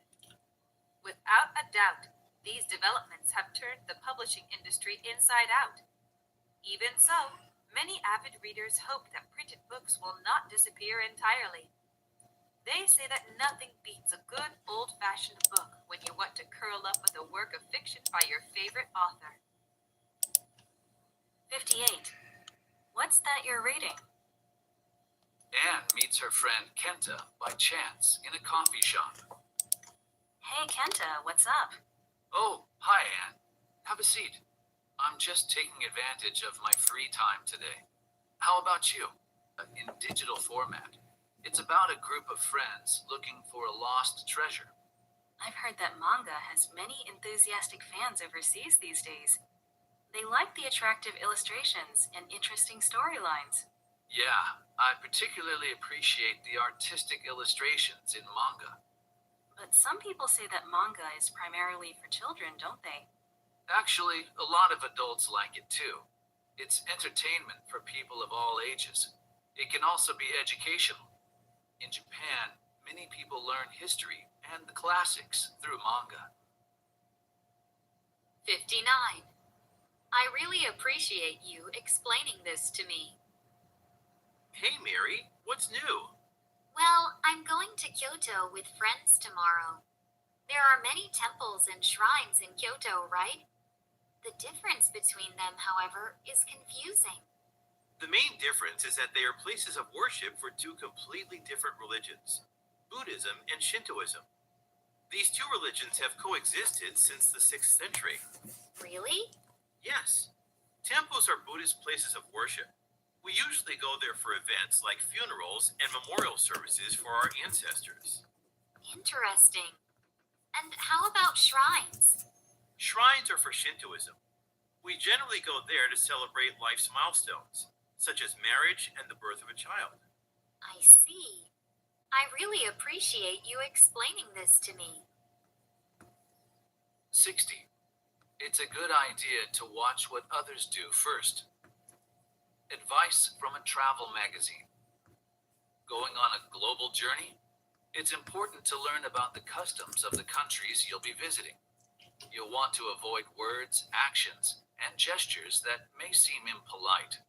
Without a doubt, these developments have turned the publishing industry inside out. Even so, many avid readers hope that printed books will not disappear entirely. They say that nothing beats a good old-fashioned book when you want to curl up with a work of fiction by your favorite author. 58. What's that you're reading? Anne meets her friend Kenta by chance in a coffee shop. Hey, Kenta, what's up? Oh, hi, Anne. Have a seat. I'm just taking advantage of my free time today. How about you? In digital format. It's about a group of friends looking for a lost treasure. I've heard that manga has many enthusiastic fans overseas these days. They like the attractive illustrations and interesting storylines. Yeah, I particularly appreciate the artistic illustrations in manga. But some people say that manga is primarily for children, don't they? Actually, a lot of adults like it too. It's entertainment for people of all ages. It can also be educational. In Japan, many people learn history and the classics through manga. 59. I really appreciate you explaining this to me. Hey, Mary, what's new? Well, I'm going to Kyoto with friends tomorrow. There are many temples and shrines in Kyoto, right? The difference between them, however, is confusing. The main difference is that they are places of worship for 2 completely different religions, Buddhism and Shintoism. These 2 religions have coexisted since the 6th century. Really? Yes. Temples are Buddhist places of worship. We usually go there for events like funerals and memorial services for our ancestors. Interesting. And how about shrines? Shrines are for Shintoism. We generally go there to celebrate life's milestones, such as marriage and the birth of a child. I see. I really appreciate you explaining this to me. 60. It's a good idea to watch what others do first. Advice from a travel magazine. Going on a global journey? It's important to learn about the customs of the countries you'll be visiting. You'll want to avoid words, actions, and gestures that may seem impolite.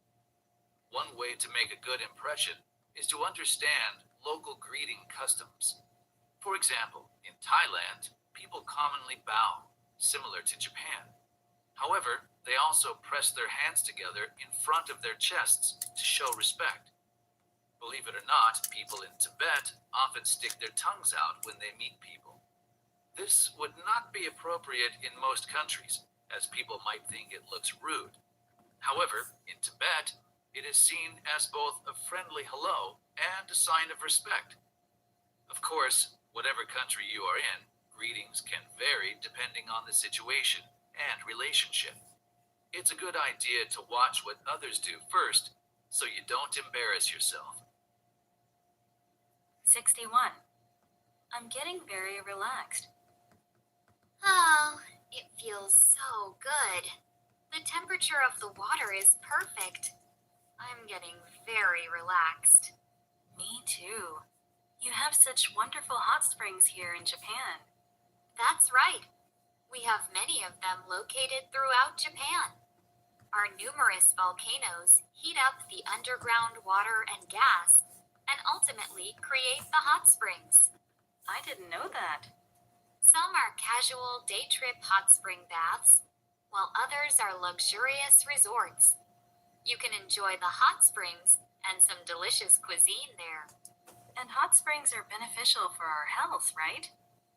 One way to make a good impression is to understand local greeting customs. For example, in Thailand, people commonly bow, similar to Japan. However, they also press their hands together in front of their chests to show respect. Believe it or not, people in Tibet often stick their tongues out when they meet people. This would not be appropriate in most countries, as people might think it looks rude. However, in Tibet, it is seen as both a friendly hello and a sign of respect. Of course, whatever country you are in, greetings can vary depending on the situation and relationship. It's a good idea to watch what others do first so you don't embarrass yourself. 61. I'm getting very relaxed. Oh, it feels so good. The temperature of the water is perfect. I'm getting very relaxed. Me too. You have such wonderful hot springs here in Japan. That's right. We have many of them located throughout Japan. Our numerous volcanoes heat up the underground water and gas and ultimately create the hot springs. I didn't know that. Some are casual day trip hot spring baths, while others are luxurious resorts. You can enjoy the hot springs and some delicious cuisine there. And hot springs are beneficial for our health, right?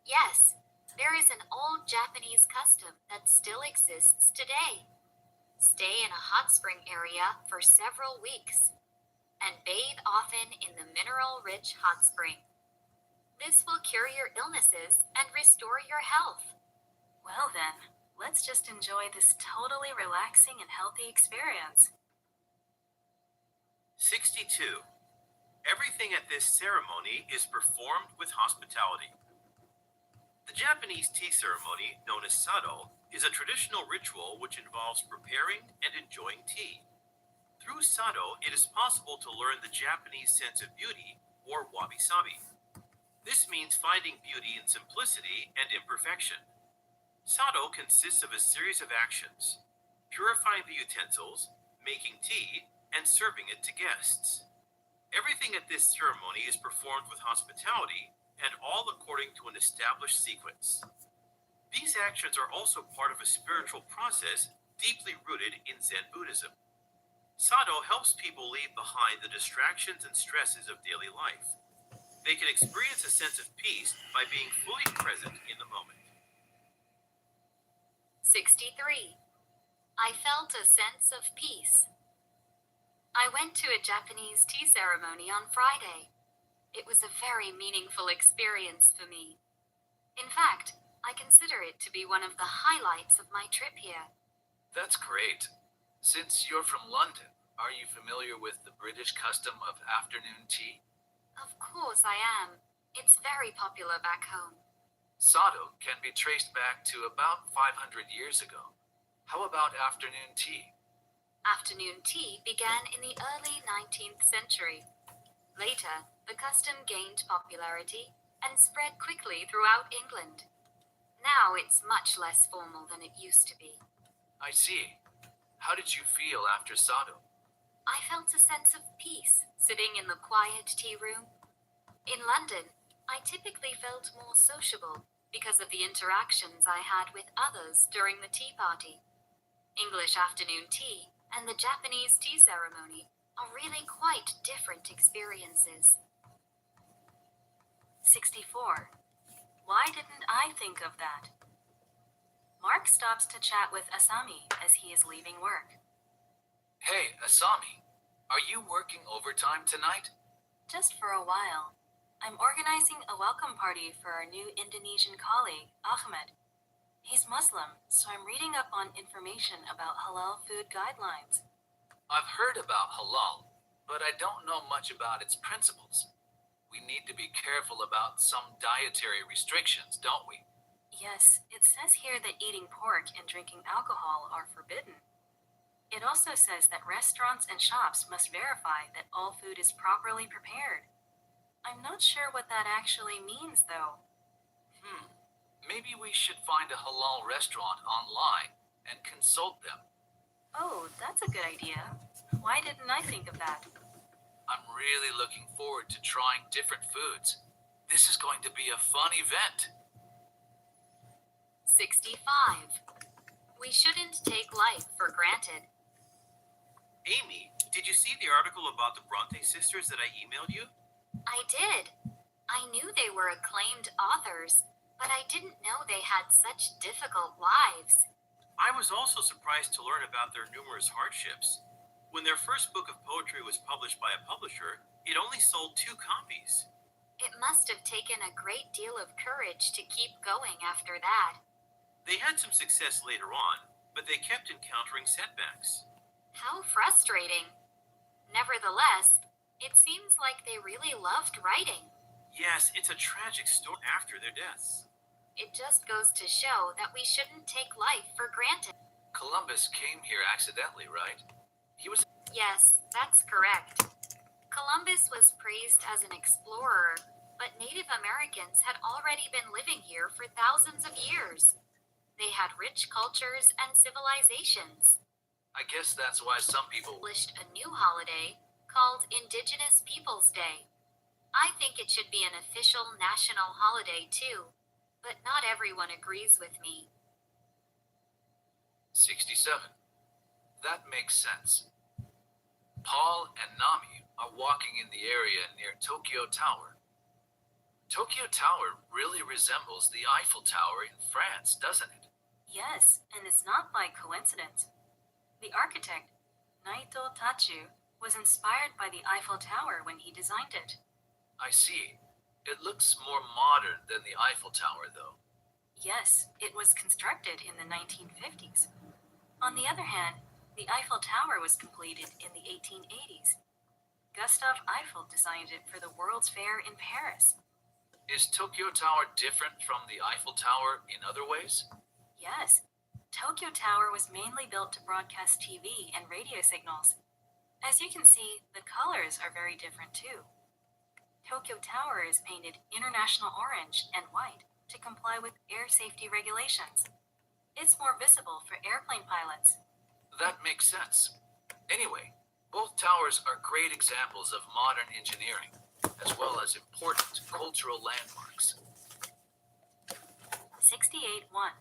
Yes, there is an old Japanese custom that still exists today. Stay in a hot spring area for several weeks and bathe often in the mineral-rich hot spring. This will cure your illnesses and restore your health. Well then, let's just enjoy this totally relaxing and healthy experience. 62. Everything at this ceremony is performed with hospitality. The Japanese tea ceremony, known as sado, is a traditional ritual which involves preparing and enjoying tea. Through sado, it is possible to learn the Japanese sense of beauty, or wabi-sabi. This means finding beauty in simplicity and imperfection. Sado consists of a series of actions: purifying the utensils, making tea, and serving it to guests. Everything at this ceremony is performed with hospitality, and all according to an established sequence. These actions are also part of a spiritual process deeply rooted in Zen Buddhism. Sado helps people leave behind the distractions and stresses of daily life. They can experience a sense of peace by being fully present in the moment. 63. I felt a sense of peace. I went to a Japanese tea ceremony on Friday. It was a very meaningful experience for me. In fact, I consider it to be one of the highlights of my trip here. That's great. Since you're from London, are you familiar with the British custom of afternoon tea? Of course I am. It's very popular back home. Sado can be traced back to about 500 years ago. How about afternoon tea? Afternoon tea began in the early 19th century. Later, the custom gained popularity and spread quickly throughout England. Now it's much less formal than it used to be. I see. How did you feel after Sado? I felt a sense of peace sitting in the quiet tea room. In London, I typically felt more sociable because of the interactions I had with others during the tea party. English afternoon tea and the Japanese tea ceremony are really quite different experiences. 64. Why didn't I think of that? Mark stops to chat with Asami as he is leaving work. Hey, Asami, are you working overtime tonight? Just for a while. I'm organizing a welcome party for our new Indonesian colleague, Ahmed. He's Muslim, so I'm reading up on information about halal food guidelines. I've heard about halal. but I don't know much about its principles. We need to be careful about some dietary restrictions, don't we? Yes, it says here that eating pork and drinking alcohol are forbidden. It also says that restaurants and shops must verify that all food is properly prepared. I'm not sure what that actually means, though. Maybe we should find a halal restaurant online and consult them. Oh, that's a good idea. Why didn't I think of that? I'm really looking forward to trying different foods. This is going to be a fun event. 65. We shouldn't take life for granted. Amy, did you see the article about the Bronte sisters that I emailed you? I did. I knew they were acclaimed authors, but I didn't know they had such difficult lives. I was also surprised to learn about their numerous hardships. When their first book of poetry was published by a publisher, it only sold 2 copies. It must have taken a great deal of courage to keep going after that. They had some success later on, but they kept encountering setbacks. How frustrating. Nevertheless, it seems like they really loved writing. Yes, it's a tragic story after their deaths. It just goes to show that we shouldn't take life for granted. Columbus came here accidentally, right? Yes, that's correct. Columbus was praised as an explorer, but Native Americans had already been living here for thousands of years. They had rich cultures and civilizations. I guess that's why some people... Established a new holiday called Indigenous Peoples Day. I think it should be an official national holiday too, but not everyone agrees with me. 67. That makes sense. Paul and Nami are walking in the area near Tokyo Tower. Tokyo Tower really resembles the Eiffel Tower in France, doesn't it? Yes, and it's not by coincidence. The architect, Naito Tachu, was inspired by the Eiffel Tower when he designed it. I see. It looks more modern than the Eiffel Tower, though. Yes, it was constructed in the 1950s. On the other hand, the Eiffel Tower was completed in the 1880s. Gustave Eiffel designed it for the World's Fair in Paris. Is Tokyo Tower different from the Eiffel Tower in other ways? Yes, Tokyo Tower was mainly built to broadcast TV and radio signals. As you can see, the colors are very different too. Tokyo Tower is painted international orange and white to comply with air safety regulations. It's more visible for airplane pilots. That makes sense. Anyway, both towers are great examples of modern engineering, as well as important cultural landmarks. 68-1.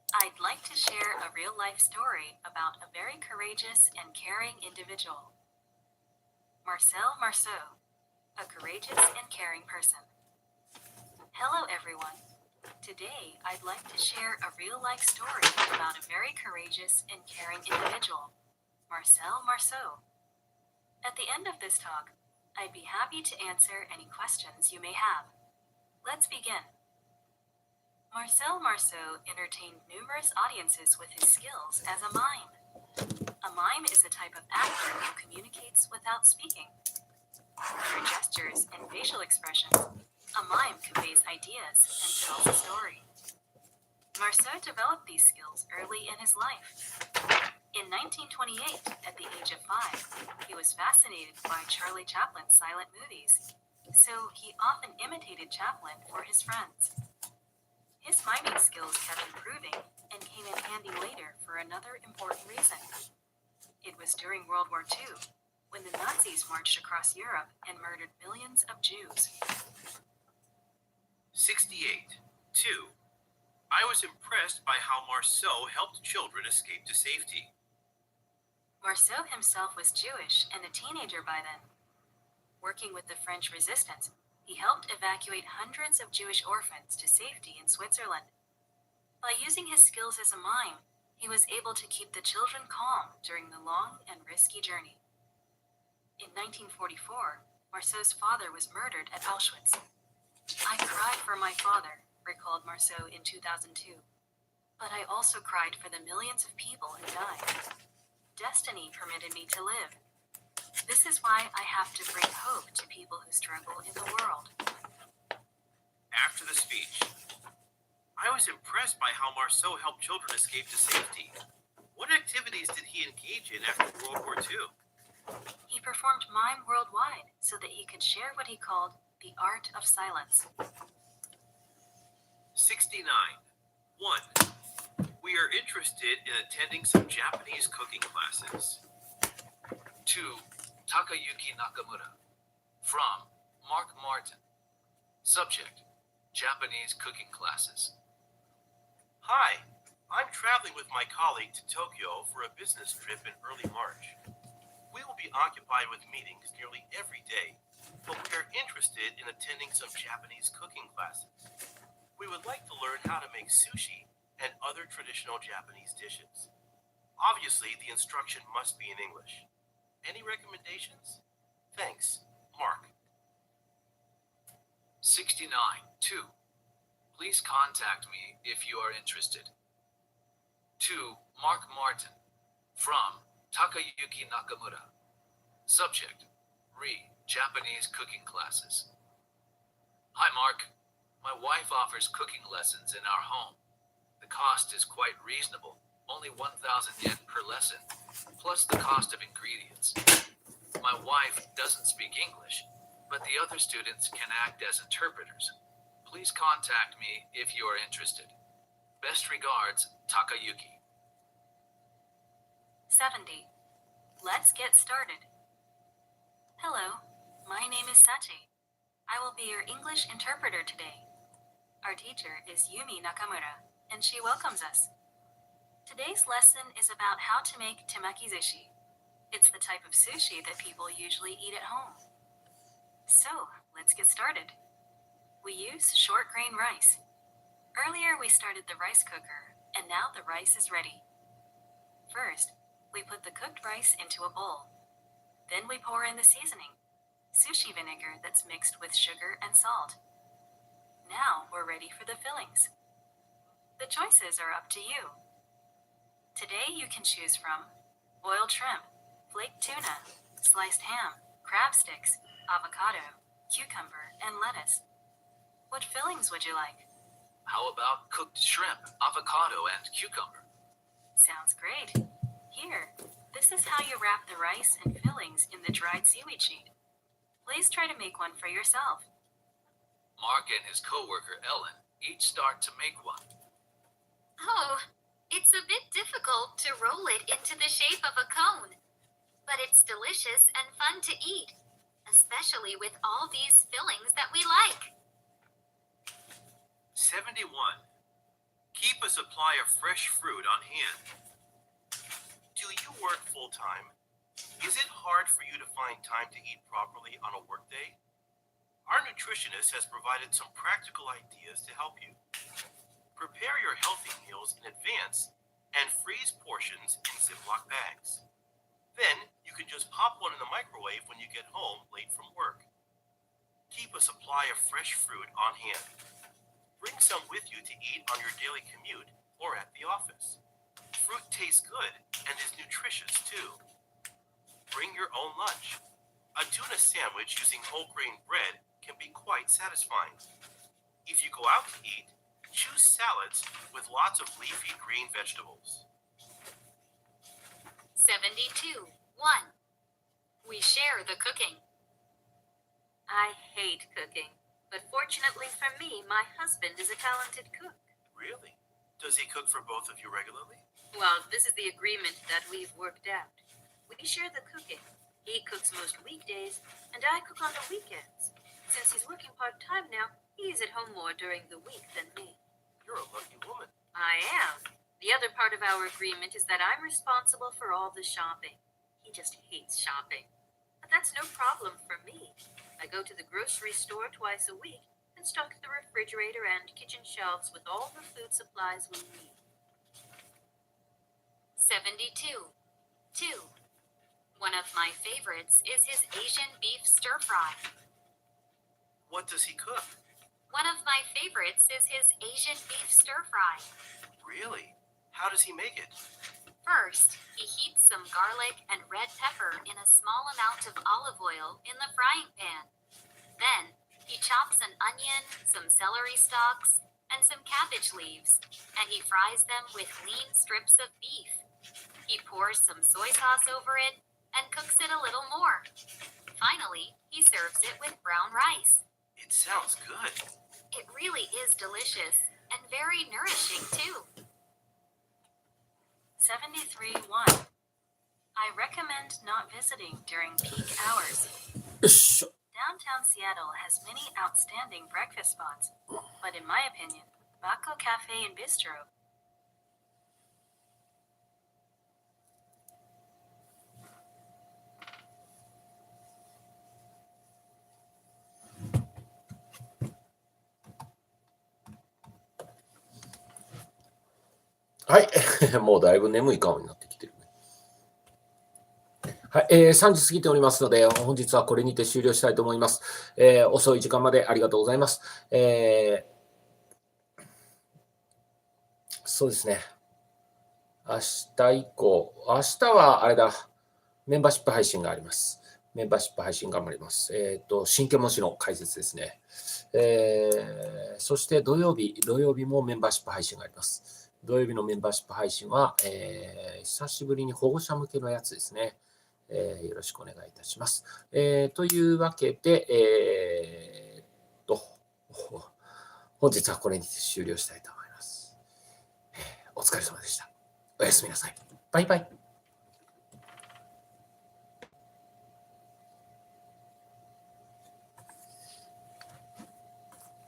I'd like to share a real-life story about a very courageous and caring individual. Marcel Marceau, a courageous and caring person. Hello, everyone. Today, I'd like to share a real-life story about a very courageous and caring individual, Marcel Marceau. At the end of this talk, I'd be happy to answer any questions you may have. Let's begin. Marcel Marceau entertained numerous audiences with his skills as a mime. A mime is a type of actor who communicates without speaking. Through gestures and facial expressions, a mime conveys ideas and tells a story. Marceau developed these skills early in his life. In 1928, at the age of 5, he was fascinated by Charlie Chaplin's silent movies, so he often imitated Chaplin for his friends. His miming skills kept improving and came in handy later for another important reason. It was during World War II, when the Nazis marched across Europe and murdered millions of Jews. 68. 2. I was impressed by how Marceau helped children escape to safety. Marceau himself was Jewish and a teenager by then. Working with the French resistance, he helped evacuate hundreds of Jewish orphans to safety in Switzerland. By using his skills as a mime, he was able to keep the children calm during the long and risky journey. In 1944, Marceau's father was murdered at Auschwitz. I cried for my father, recalled Marceau in 2002. But I also cried for the millions of people who died. Destiny permitted me to live. This is why I have to bring hope to people who struggle in the world. After the speech, I was impressed by how Marceau helped children escape to safety. What activities did he engage in after World War II? He performed mime worldwide so that he could share what he called the art of silence. 69. 1. We are interested in attending some Japanese cooking classes. 2. Takayuki Nakamura. From Mark Martin. Subject: Japanese cooking classes. Hi, I'm traveling with my colleague to Tokyo for a business trip in early March. We will be occupied with meetings nearly every day, but we are interested in attending some Japanese cooking classes. We would like to learn how to make sushi and other traditional Japanese dishes. Obviously, the instruction must be in English. Any recommendations? Thanks, Mark. 69. 2. Please contact me if you are interested. To Mark Martin. From Takayuki Nakamura. Subject: Japanese cooking classes. Hi, Mark. My wife offers cooking lessons in our home. The cost is quite reasonable, only 1,000 yen per lesson, plus the cost of ingredients. My wife doesn't speak English, but the other students can act as interpreters. Please contact me if you are interested. Best regards, Takayuki. 70. Let's get started. Hello, my name is Sachi. I will be your English interpreter today. Our teacher is Yumi Nakamura, and she welcomes us. Today's lesson is about how to make temakizushi. It's the type of sushi that people usually eat at home. So, let's get started. We use short grain rice. Earlier we started the rice cooker, and now the rice is ready. First, we put the cooked rice into a bowl. Then we pour in the seasoning, sushi vinegar that's mixed with sugar and salt. Now we're ready for the fillings. The choices are up to you. Today you can choose from boiled shrimp, flaked tuna, sliced ham, crab sticks, avocado, cucumber, and lettuce. What fillings would you like? How about cooked shrimp, avocado, and cucumber? Sounds great. Here, this is how you wrap the rice and fillings in the dried seaweed sheet. Please try to make one for yourself. Mark and his co-worker Ellen each start to make one. Oh, it's a bit difficult to roll it into the shape of a cone. But it's delicious and fun to eat, especially with all these fillings that we like. 71. Keep a supply of fresh fruit on hand. Do you work full-time? Is it hard for you to find time to eat properly on a workday? Our nutritionist has provided some practical ideas to help you. Prepare your healthy meals in advance and freeze portions in Ziploc bags. Then you can just pop one in the microwave when you get home late from work. Keep a supply of fresh fruit on hand. Bring some with you to eat on your daily commute or at the office. Fruit tastes good and is nutritious too. Bring your own lunch. A tuna sandwich using whole grain bread can be quite satisfying. If you go out to eat, choose salads with lots of leafy green vegetables. 72. 1. We share the cooking. I hate cooking, but fortunately for me, my husband is a talented cook. Really? Does he cook for both of you regularly? Well, this is the agreement that we've worked out. We share the cooking. He cooks most weekdays, and I cook on the weekends. Since he's working part-time now, he's at home more during the week than me. You're a lucky woman. I am. The other part of our agreement is that I'm responsible for all the shopping. He just hates shopping. But that's no problem for me. I go to the grocery store twice a week and stock the refrigerator and kitchen shelves with all the food supplies we need. 72. 2. One of my favorites is his Asian beef stir-fry. What does he cook? One of my favorites is his Asian beef stir-fry. Really? How does he make it? First, he heats some garlic and red pepper in a small amount of olive oil in the frying pan. Then, he chops an onion, some celery stalks, and some cabbage leaves, and he fries them with lean strips of beef. He pours some soy sauce over it and cooks it a little more. Finally, he serves it with brown rice. It sounds good. It really is delicious and very nourishing too. 73-1. I recommend not visiting during peak hours. よっしょ。 Downtown Seattle has many outstanding breakfast spots, but in my opinion, Bako Cafe and Bistro.はい。もうだいぶ眠い顔になってきてるね。はい。3時過ぎておりますので、本日はこれにて終了したいと思います。遅い時間までありがとうございます。そうですね。明日以降、明日はあれだ、メンバーシップ配信があります。メンバーシップ配信頑張ります。真剣模試の解説ですね。そして土曜日もメンバーシップ配信があります。土曜日のメンバーシップ配信は、久しぶりに保護者向けのやつですね。よろしくお願いいたします。というわけで、本日はこれにて終了したいと思います。お疲れ様でした。おやすみなさい。バイバイ。